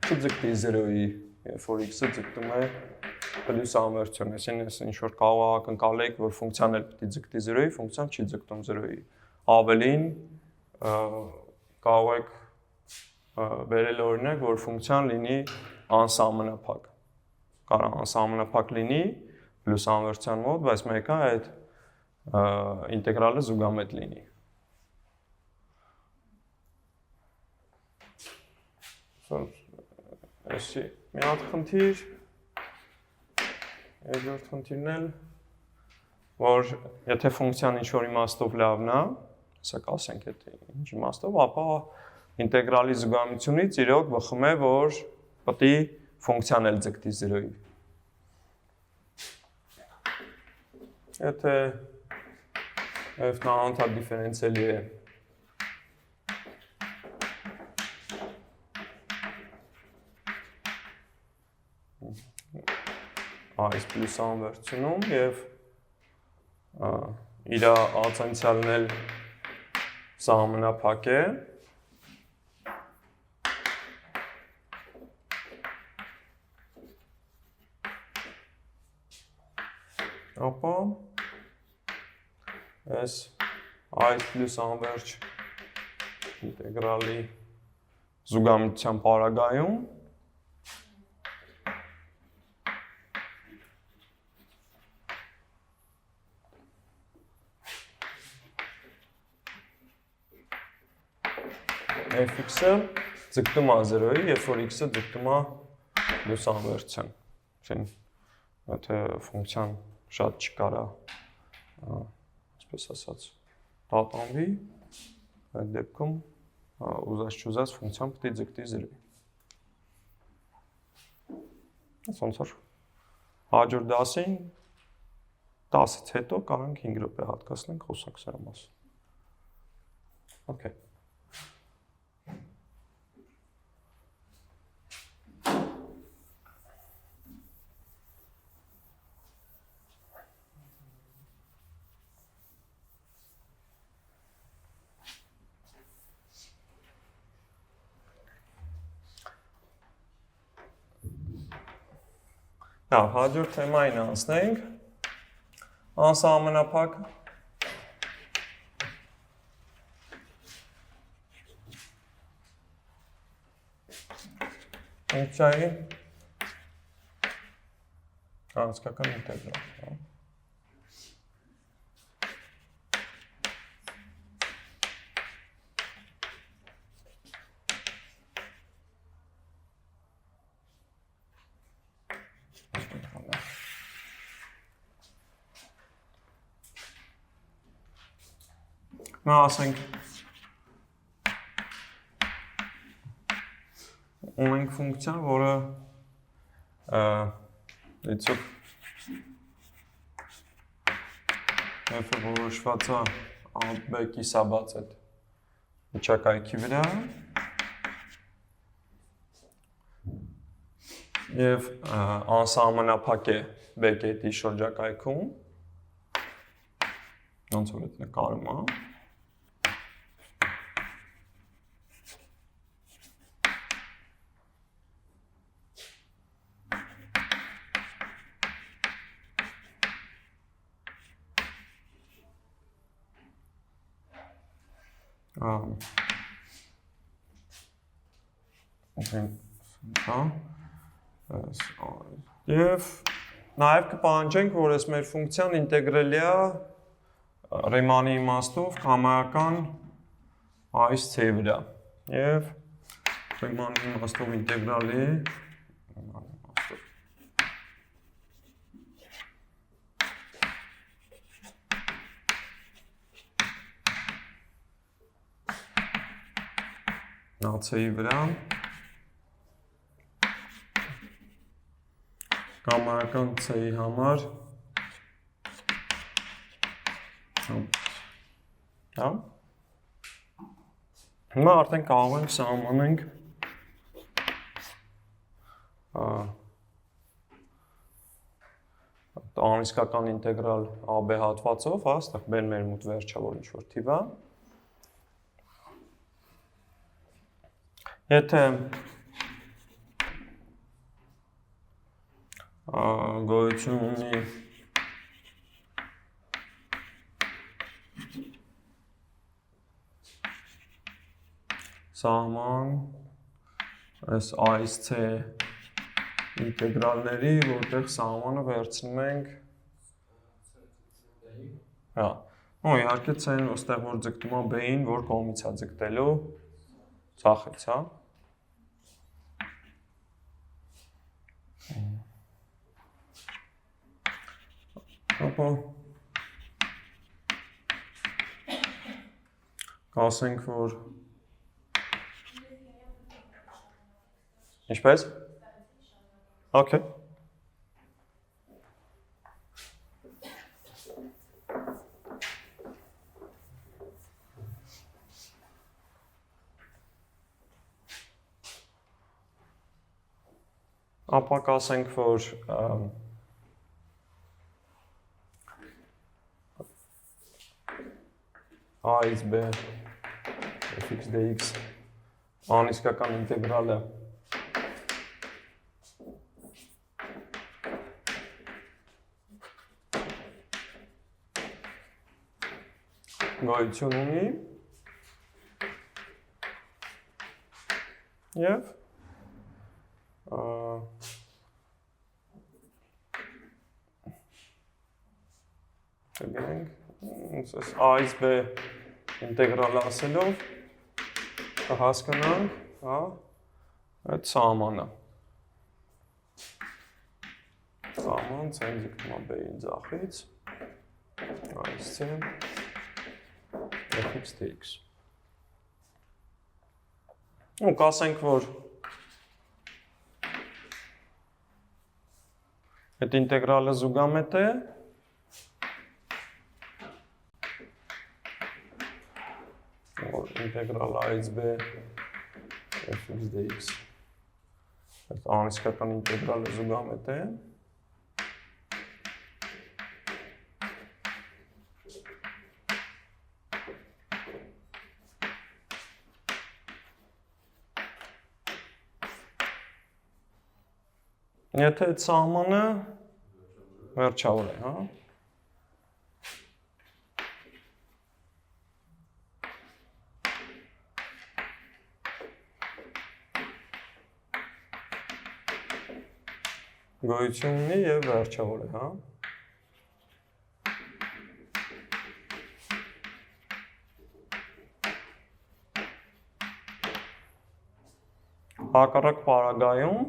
չձգտի 0-ի, երբ որ x-ը ձգտում է պլյուս անվերջություն, այսինքն ինչ որ կարող ակնկալ եք, որ ֆունկցիան էլ պիտի ձգտի 0-ի, ֆունկցիան չի ձգտում 0-ի։ Ավելին կարող եք բերել օրինակ, որ ֆունկցիան լինի անսահմանափակ։ Կարող անսահմանափակ լինի պլյուս անվերջության մոտ, բայց մեկը այդ ինտեգրալը զուգամետ լինի։ Այսի մի հատ խնդիր, երկրորդ խնդիրն էլ, որ եթե ֆունկցիան ինչ-որ իմաստով լավն է, հեսակ ասենք եթե ինչ իմաստով, ապա ինտեգրալի զուգամությունից իրոք բխում է, որ պետք է ֆունկցիան էլ ձգտի 0-ի։ Եթե f-ն անընդհատ դիֆերենցիալի է, այս պլյուս անվերջությունում և իր ացանցիալն էլ սահմանափակ է, ապա այս այս պլյուս անվերջ ինտեգրալի զուգամիջության պարագայում fx-ը ձգտում է 0-ի, երբ որ x-ը ձգտում է պլյուս անվերջության։ Եթե ֆունկցիան շատ չկարա, այսպես ասած, տատանվի, այդ դեպքում ուզած չուզած ֆունկցիան պետք է ձգտի 0-ի։ Ոնց որ հաջորդ դասին 10-ից հետո կարող ենք 5 րոպե հատկացնենք խոսանք սրա մասին։ Okay. Հաջորդ թեմային անցնենք, անսահմանափակ ֆունկցիայի անցկական ինտեգրալ։ Նա ասենք ունենք ֆունկցիա, որը դիցուկ f-ը որոշված է b կիսաբաց այդ միջակայքի վրա և անսահմանափակ է b կետի շրջակայքում, ոնց որ այդ նկարում է, Եվ նաև կպահանջենք, որ այս մեր ֆունկցիան ինտեգրելի է Ռիմանի իմաստով կամայական այս c վրա և Ռիմանի իմաստով ինտեգրալի c-ի վրա կամայական c-ի համար հիմա արդեն կարող ենք սահմանենք անիսկական ինտեգրալ AB հատվածով, այստեղ B-ն մեր մոտ վերջը, որ ինչ-որ թիվ է։ Եթե գոյություն ունի սահման այս այս c ինտեգրալների, որտեղ սահմանը վերցնում ենք իհարկե c-ն ոստեղ որ ձգտում է b-ին, որ կողմից է ձգտելու ցախից, հա։ Ապա կասենք, որ ինչպես? Okay. Ապա կասենք, որ A-ից B fx dx անիսկական ինտեգրալը գոյություն ունի և A-ից B ինտեգրալ ասելով կհասկանանք այդ սահմանը սահման C-ն ձգտում է B-ին ձախից այս C-ն fx dx ու կասենք, որ այդ ինտեգրալը զուգամետ է ինտեգրալ A-ից B fx dx այդ անիսկական ինտեգրալը զուգամետ է Եթե այդ սահմանը վերջավոր է, հա? Գոյություն ունի և վերջավոր է, հա? Հակառակ պարագայում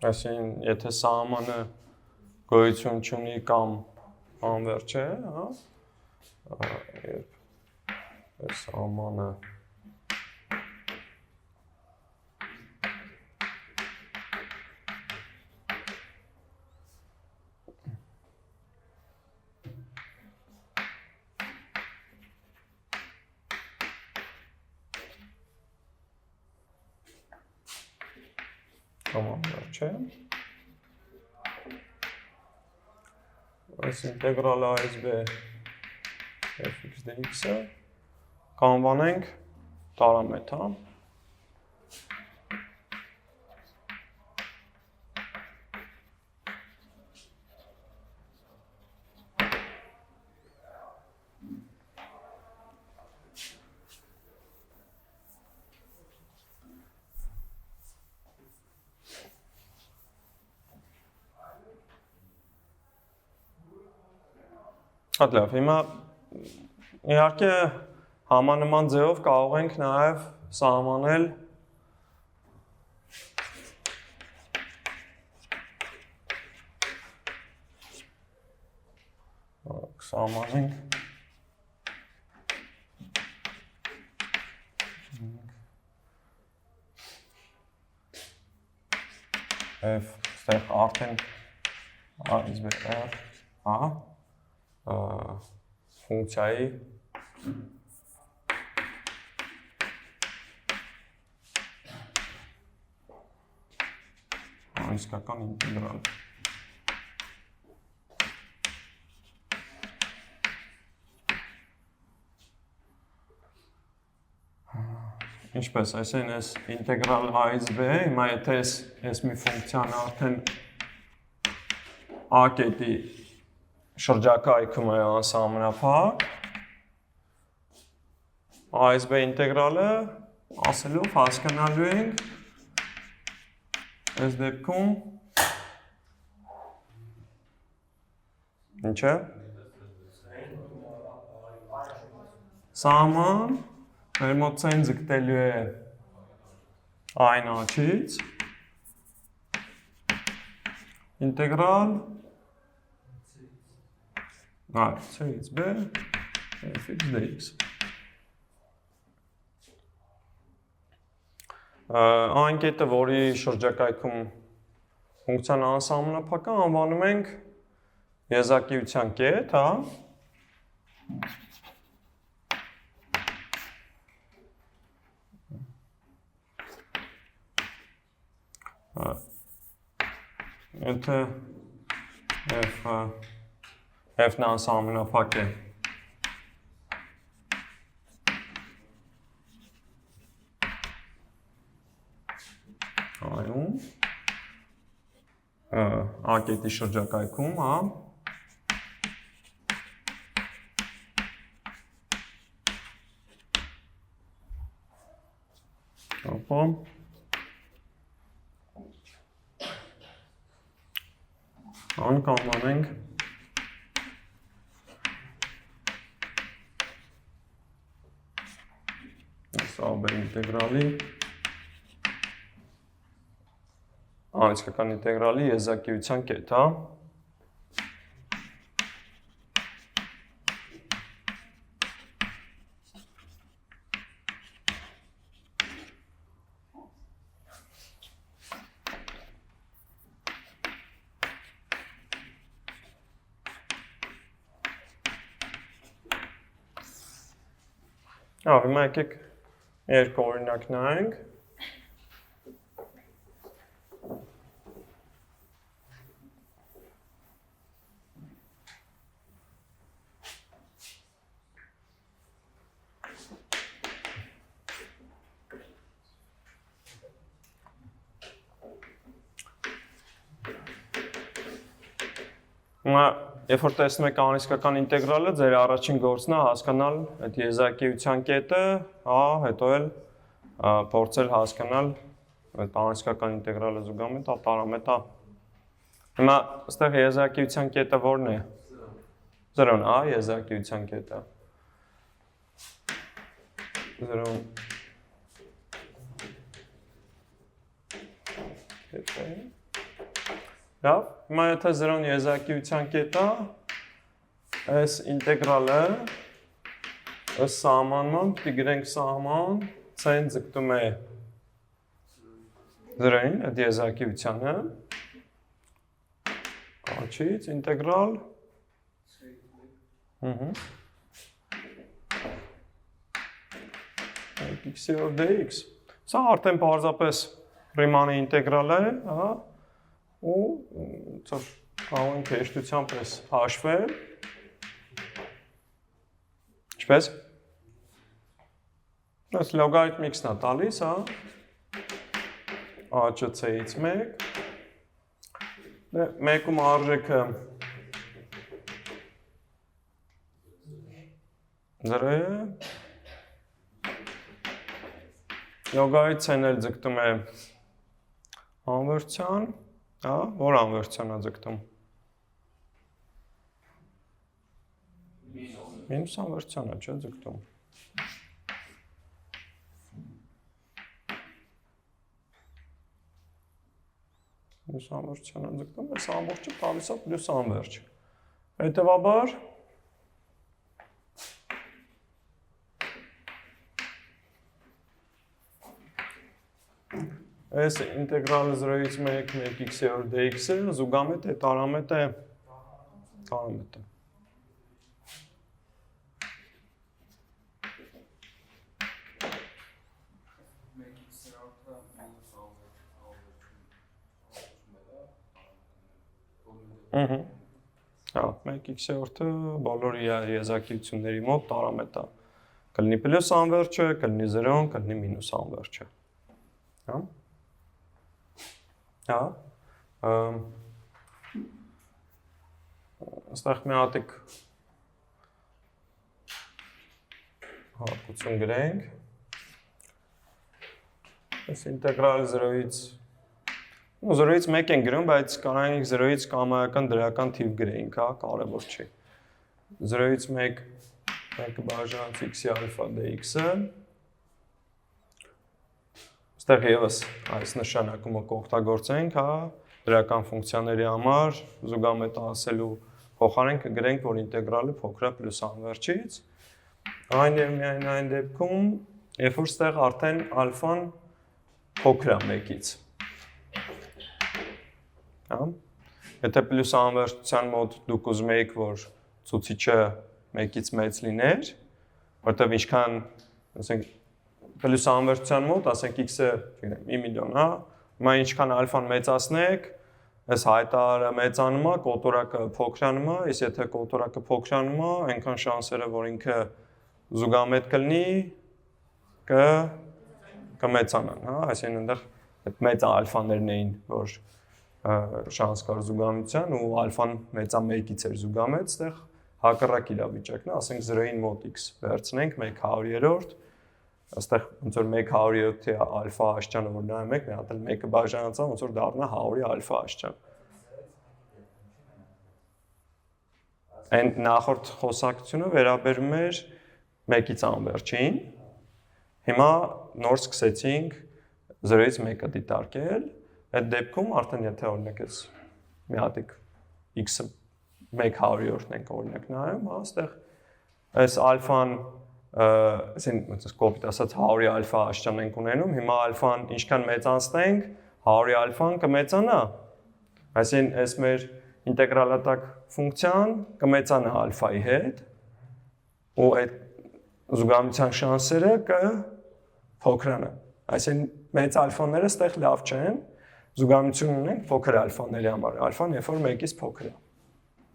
Այսին, եթե սահմանը գոյություն չունի կամ անվերջ է, երբ սահմանը անվերջ է, այս ինտեգրալ A-ից B fx dx-ը կանվանենք տարամետ, հա? Հատ լավ, հիմա իհարկե համանման ձևով կարող ենք նաև սահմանել սահմանենք F ստեղ արդեն A-ից B R ֆունկցիայի անիսկական ինտեգրալ ինչպես, այսին ես ինտեգրալ A-ից B, հիմա եթե ես մի ֆունկցիան արդեն A կետի շրջակայքում է անսահմանափակ A-ից B ինտեգրալը ասելով հասկանալու ենք այս դեպքում ինչ է սահման մեր մոտ C-ն ձգտելու է A-ին A-չից ինտեգրալ C-ից B fx dx այն կետը, որի շրջակայքում ֆունկցիան անսահմանափակ է, անվանում ենք եզակիության կետ, հա? Եթե F-ն անսահմանափակ է։ Այում A կետի շրջակայքում, հա։ Ապա անկանանենք սա բեր ինտեգրալի անիսկական ինտեգրալի եզակիության կետ, հա։ Հիմա եկեք երկու օրինակ նայենք։ Հիմա երբ որ տեսնում եք անիսկական ինտեգրալը, ձեր առաջին գործն է հասկանալ այդ եզակիության կետը, հա, հետո էլ փորձել հասկանալ այդ անիսկական ինտեգրալը զուգամետ, պարամետ, հա։ Հիմա այստեղ եզակիության կետը որն է։ 0-ն, հա, եզակիության կետը։ 0 կետը։ Լավ, հիմա եթե 0-ն եզակիության կետը, այս ինտեգրալը, այս սահմանման, պիտի գրենք սահման, C-ն ձգտում է 0-ին, այդ եզակիությանը, աչից, ինտեգրալ, x-ի որ dx, սա արդեն պարզապես Ռիմանի ինտեգրալ է, հա, ու կարող ենք հեշտությամբ ես հաշվել, ինչպես, այս լոգարիթմիքսն է տալիս, h-ը c-ից 1, մեկում արժեքը 0 է, լոգարիթմն էլ ձգտում է անվերցյան, հա, որ անվերցյան է ձգտում։ Մինուս անվերցյան է, չէ, ձգտում։ Մինուս անվերցյան է ձգտում, այս ամբողջը տալիս է պլյուս անվերջ։ Հետևաբար, այս ինտեգրալը 0-ից 1 1x-ի որ dx-ը զուգամետ է, տարամետ է, տարամետ է։ Հա, 1x-ի որթը բոլոր եզակիությունների մոտ տարամետ է։ Կլինի պլյուս անվերջը, կլինի 0, կլինի մինուս անվերջը։ Հա։ Հա, այստեղ մի հատիկ հատկություն գրենք, այս ինտեգրալ 0-ից 1 են գրում, բայց կարանք 0-ից կամայական դրական թիվ գրեինք, հա, կարևոր չի։ 0-ից 1 բաժանած x-ի ալֆա dx-ը, այստեղ ևս այս նշանակումը կօգտագործենք, հա, դրական ֆունկցիաների համար զուգամետ ասելու փոխարեն կգրենք, որ ինտեգրալը փոքր է պլյուս անվերջից։ Այն եւ միայն այն դեպքում, երբ որ այստեղ արդեն ալֆան փոքր է 1-ից։ Հա։ Եթե պլյուս անվերջության մոտ դուք ուզում եք, որ ցուցիչը 1-ից մեծ լիներ, որտեղ ինչքան, ասենք, պլյուս անվերջության մոտ, ասենք x-ը 1 միլիոն, հա, հիմա ինչքան ալֆան մեծացնեք, այս հայտարարը մեծանում է, կոտորակը փոքրանում է, իսկ եթե կոտորակը փոքրանում է, այնքան շանսերը, որ ինքը զուգամետ կլինի, կմեծանան, հա, այսինքն այնտեղ այդ մեծ ալֆաներն էին, որ շանս կար զուգամության ու ալֆան մեծա 1-ից էր զուգամետ, այդտեղ հակառակ իրավիճակն է, ասենք 0-ին մոտ x վերցնենք 1/100-րդ, այստեղ ոնց որ 1/100-ի ալֆա աշճանը որ նայում եք, մի հատ էլ 1-ը բաժանած է, ոնց որ դառնա 100-ի ալֆա աշճան։ Այն նախորդ խոսակցությունը վերաբերում էր 1-ից անվերջին։ Հիմա նոր սկսեցինք 0-ից 1-ը դիտարկել, այդ դեպքում արդեն եթե օրինակ ես մի հատիկ x-ը 1/100-րդն ենք օրինակ նայում, հա, այստեղ այս ալֆան, այսինքն կոպիտ ասած 100-ի ալֆա աշճան ենք ունենում, հիմա ալֆան ինչքան մեծանցնենք, 100-ի ալֆան կմեծանա, այսինքն այս մեր ինտեգրալատակ ֆունկցիան կմեծանա ալֆայի հետ, ու այդ զուգամության շանսերը կփոքրանա, այսինքն մեծ ալֆաները այստեղ լավ չեն, զուգամություն ունենք փոքր ալֆաների համար, ալֆան երբ որ 1-ից փոքր է։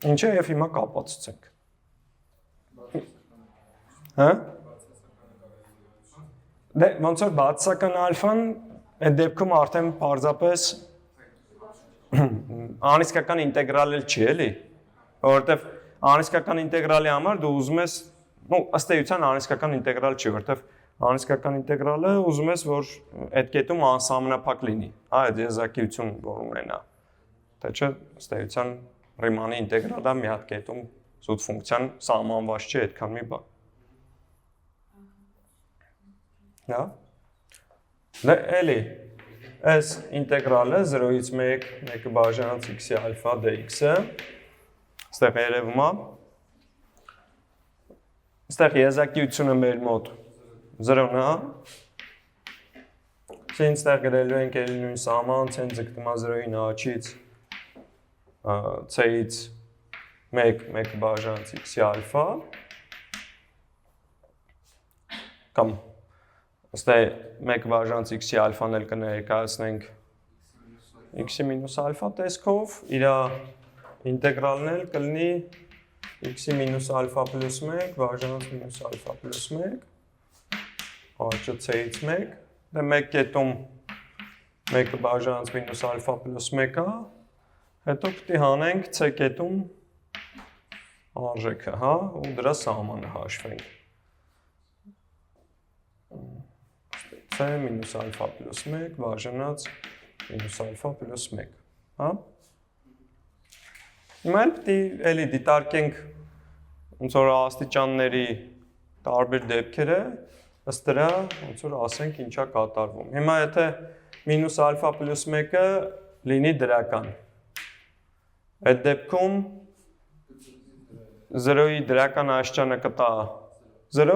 Ինչ է եւ հիմա կապացուցենք։ Հա? Դե ոնց որ բացասական ալֆան այդ դեպքում արդեն պարզապես անիսկական ինտեգրալ էլ չի, էլի, որովհետեւ անիսկական ինտեգրալի համար դու ուզում ես, ըստ էության անիսկական ինտեգրալ չի, որովհետեւ անիսկական ինտեգրալը ուզում ես, որ այդ կետում անսահմանափակ լինի, հա, այդ եզակիություն որ ունենա։ Թե չէ, ըստ էության Ռիմանի ինտեգրալը մի հատ կետում զուտ ֆունկցիան սահմանված չի, այդքան մի բան։ Հա։ Դե էլի, այս ինտեգրալը 0-ից 1, 1-ը բաժանած x-ի ալֆա dx-ը, այստեղ երևում է, այստեղ եզակիությունը մեր մոտ 0-ն է, Սին ստեղ գրելու ենք էլի նույն սահման, ցեն ձգտում է 0-ին աչից, c-ից 1 բաժանած x-ի ալֆա, կամ այստեղ 1 բաժանած x-ի ալֆան էլ կներկայացնենք x-ի մինուս ալֆա տեսքով, իրա ինտեգրալն էլ կլինի x-ի մինուս ալֆա պլյուս 1 բաժանած մինուս ալֆա պլյուս 1, աչը c-ից 1, դե 1 կետում 1 բաժանած մինուս ալֆա պլյուս 1-ը, հետո պիտի հանենք c կետում արժեքը, հա, ու դրա սահմանը հաշվենք։ c մինուս ալֆա պլյուս 1 բաժանած մինուս ալֆա պլյուս 1, հա։ Հիմա էլ պիտի էլի դիտարկենք ոնց որ աստիճանների տարբեր դեպքերը, ըստ դրա ոնց որ ասենք ինչա կատարվում։ Հիմա եթե մինուս ալֆա պլյուս 1-ը լինի դրական, այդ դեպքում 0-ի դրական աշճանը կտա 0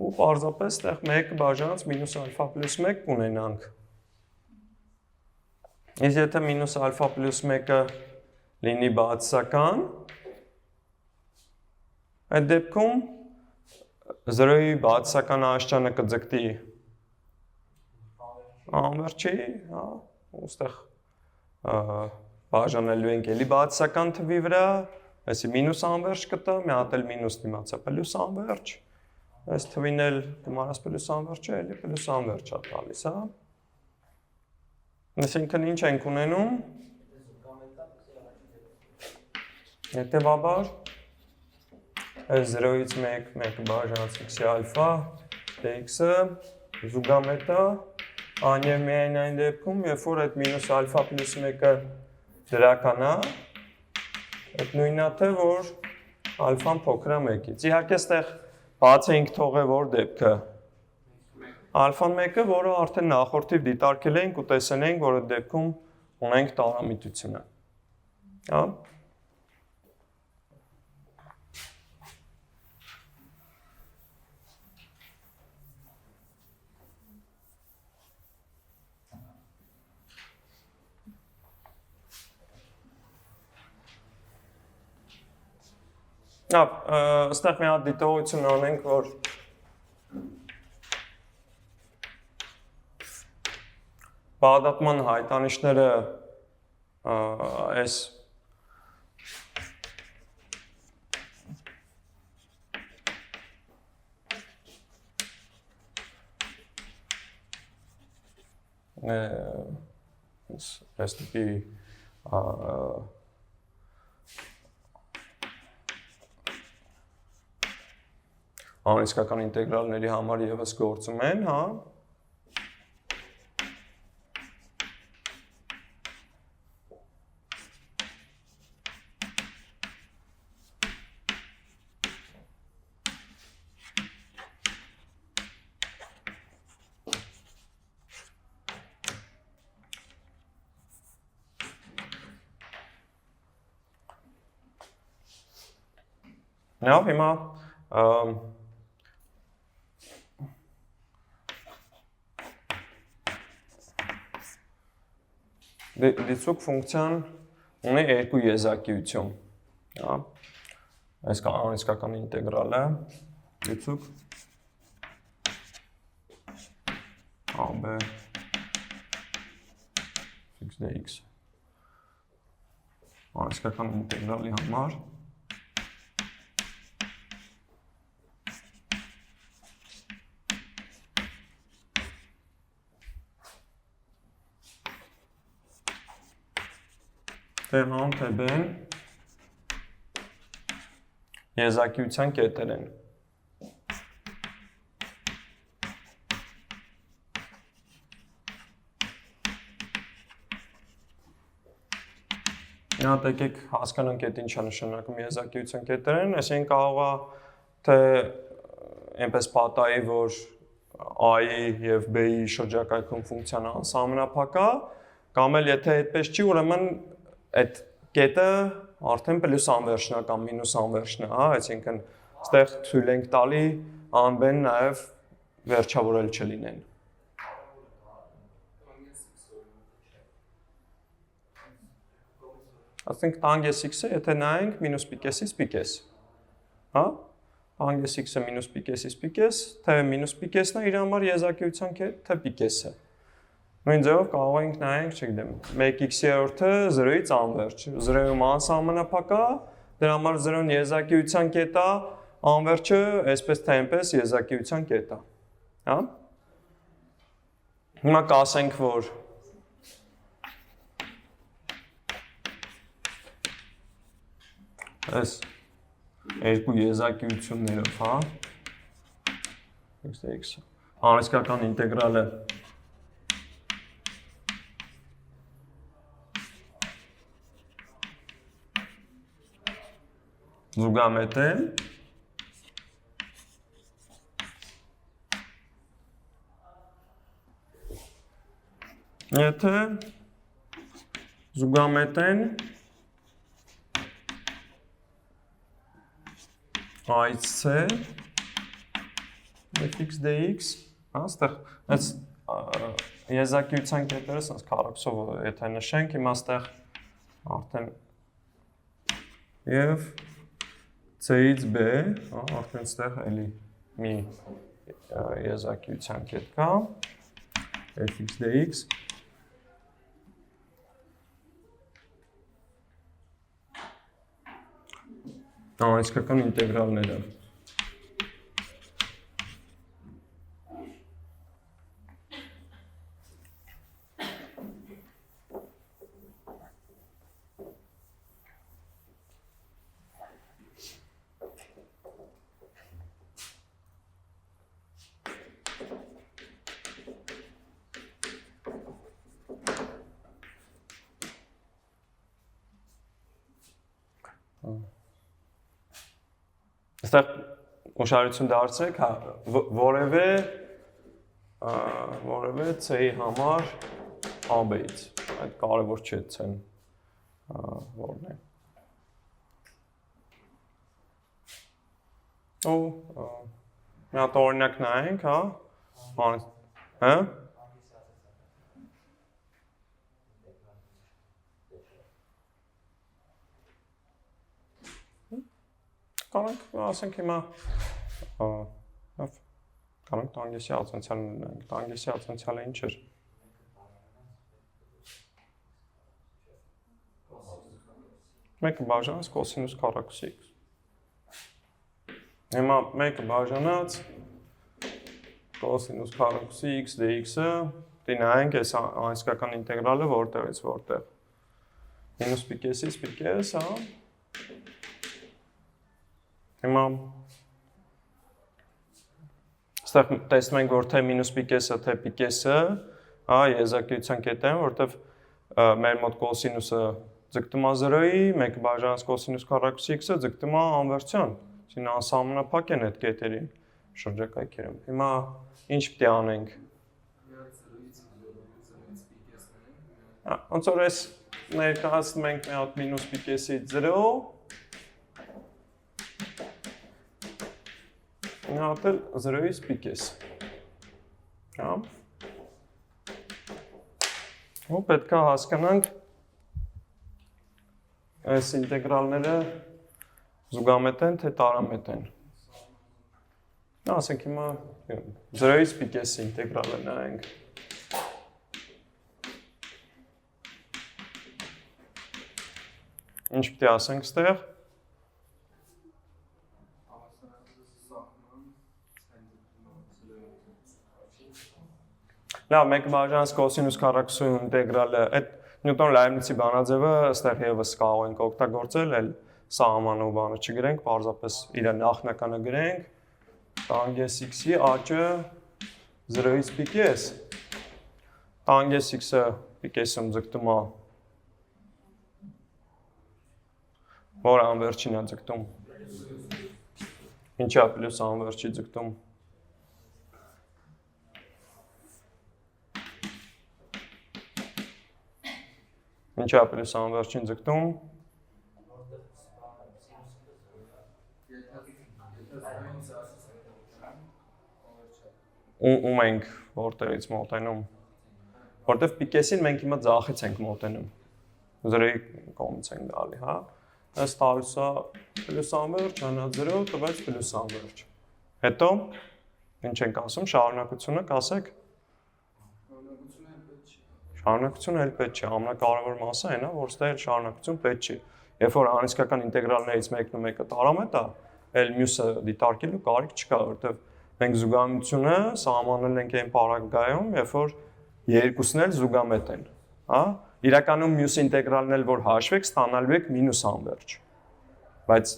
ու պարզապես տեղ 1 բաժանած մինուս ալֆա պլյուս 1 կունենանք։ Իսկ եթե մինուս ալֆա պլյուս 1-ը լինի բացասական, այդ դեպքում 0-ի բացասական աշճանը կձգտի անվերջի, հա, ու ստեղ բաժանելու ենք էլի բացասական թվի վրա, այսի մինուս անվերջ կտա, մի հատ էլ մինուս դիմացա պլյուս անվերջ, այս թվին էլ գումարած պլյուս անվերջը էլի պլյուս անվերջ է տալիս, հա։ Այսինքն ինչ ենք ունենում։ Հետևաբար այս 0-ից 1 բաժանած x-ի ալֆա dx-ը զուգամետ է, անև միայն այն դեպքում, երբ որ այդ մինուս ալֆա պլյուս 1-ը դրական է, այդ նույնն է թե, որ ալֆան փոքր է 1-ից։ Իհարկե այստեղ բաց էինք թողել որ դեպքը։ Ալֆան 1-ը, որը արդեն նախորդիվ դիտարկել էինք ու տեսել էինք, որ այդ դեպքում ունենք տարամիտությունը։ Հա։ Այստեղ մի հատ դիտողություն անենք, որ բաղդատման հայտանիշները այս այս տիպի անիսկական ինտեգրալների համար ևս գործում են, հա։ Լավ, հիմա դիցուկ ֆունկցիան ունի երկու եզակիություն, հա։ Այս անիսկական ինտեգրալը դիցուկ AB x dx անիսկական ինտեգրալի համար Տեհան, թեբեն եզակիության կետեր են։ Հատ եկեք հասկանանք այդ ինչ է նշանակում եզակիության կետեր են, այսինքն կարող է թե այնպես պատահի, որ A-ի եւ B-ի շրջակայքում ֆունկցիան անսահմանափակ է, կամ էլ եթե այդպես չի, ուրեմն այդ կետը արդեն պլյուս անվերջն է կամ մինուս անվերջն է, հա, այսինքն այստեղ թույլ ենք տալի անբեն նաև վերջավորել չլինեն։ Ասենք տանգես x-ը, եթե նայենք մինուս պիկեսից պիկես, հա, տանգես x-ը մինուս պիկեսից պիկես, թե մինուս պիկեսն է իր համար եզակիության կետ, թե պիկեսը։ Նույն ձևով կարող ենք նայենք, չգիտեմ, 1x-ը 0-ից անվերջ, 0-ում անսահմանափակ է, դրա համար 0-ն եզակիության կետ է, անվերջը այսպես թե այնպես եզակիության կետ է, հա։ Հիմա կասենք, որ այս երկու եզակիություններով, հա, x-ը, անիսկական ինտեգրալը զուգամետ են, եթե զուգամետ են A-ից C fx dx, այստեղ այս եզակիության կետերը սենց քառակուսով եթե նշենք, հիմա այստեղ արդեն եւ C-ից B, արդեն այստեղ էլի մի եզակիության կետ կա, fx dx անիսկական ինտեգրալները։ Այստեղ ուշադրություն դարձրեք, որևէ C-ի համար AB-ից, այդ կարևոր չէ C-ն որն է։ Ու մի հատ օրինակ նայենք, հա, հա։ Կանանք, ասենք հիմա, կանանք տանգեսի ածանցյալն ունենք, տանգեսի ածանցյալը ինչ էր։ 1 բաժանած կոսինուս քառակուսի x։ Հիմա 1 բաժանած կոսինուս քառակուսի x dx-ը դինայենք այս անհսկական ինտեգրալը որտեղից որտեղ։ Մինուս պիկեսից պիկես, հա։ Հիմա ստեղ տեսնում ենք, որ թե մինուս պիկեսը, թե պիկեսը, հա, եզակիության կետ են, որտեղ մեր մոտ կոսինուսը ձգտում է 0-ի, 1 բաժանած կոսինուս քառակուսի x-ը ձգտում է անվերջան։ Այսինքն անսահմանափակ են այդ կետերի շրջակայքերում։ Հիմա ինչ պետք է անենք։ Ոնց որ այս ներկայացնում ենք մի հատ մինուս պիկեսից 0, մի հատ էլ 0-ից պիկես։ Հա։ Ու պետք է հասկանանք այս ինտեգրալները զուգամետ են, թե տարամետ են։ Ասենք հիմա 0-ից պիկեսի ինտեգրալը նայենք։ Ինչ պետք է ասենք ստեղ։ Լավ, 1 բաժանած կոսինուս քառակուսի ինտեգրալը, այդ Նյուտոն-Լայբնիցի բանաձևը ստեղ եւս կարող ենք օգտագործել, այլ սահմանը ու բանը չգրենք, պարզապես իր նախնականը գրենք, տանգես x-ի աճը 0-ից պիկես, տանգես x-ը պիկեսում ձգտում է, որ անվերջին է ձգտում, ինչի է պլյուս անվերջի ձգտում, ինչի է պլյուս անվերջին ձգտում, ում ենք որտեղից մոտենում, որտեղ պիկեսին մենք հիմա ձախից ենք մոտենում, 0-ի կողմից ենք գալի, հա, այս տալիս է պլյուս անվերջ, հանա 0, տվեց պլյուս անվերջ, հետո, ինչ ենք ասում, շարունակությունը կասեք, շարունակությունը էլ պետք չի, ամենակարևոր մասը այն է, որ ստեղ էլ շարունակություն պետք չի, երբ որ անհսկական ինտեգրալներից մեկն ու մեկը տարամետ է, էլ մյուսը դիտարկելու կարիք չկա, որտեղ մենք զուգամությունը սահմանել ենք այն պարագայում, երբ որ երկուսն էլ զուգամետ են, հա? Իրականում մյուս ինտեգրալն էլ որ հաշվեք, ստանալու եք մինուս անվերջ։ Բայց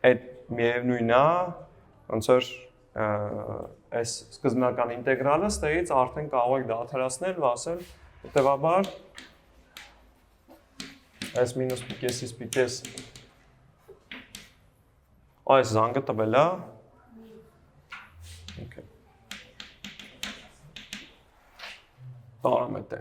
այդ միևնույնն է, ոնց որ այս սկզբնական ինտեգրալը ստեղից արդեն կարող եք դադարեցնել ու ասել, հետևաբար այս մինուս պիկեսից պիկես այս զանգը տվել է, տարամետ է։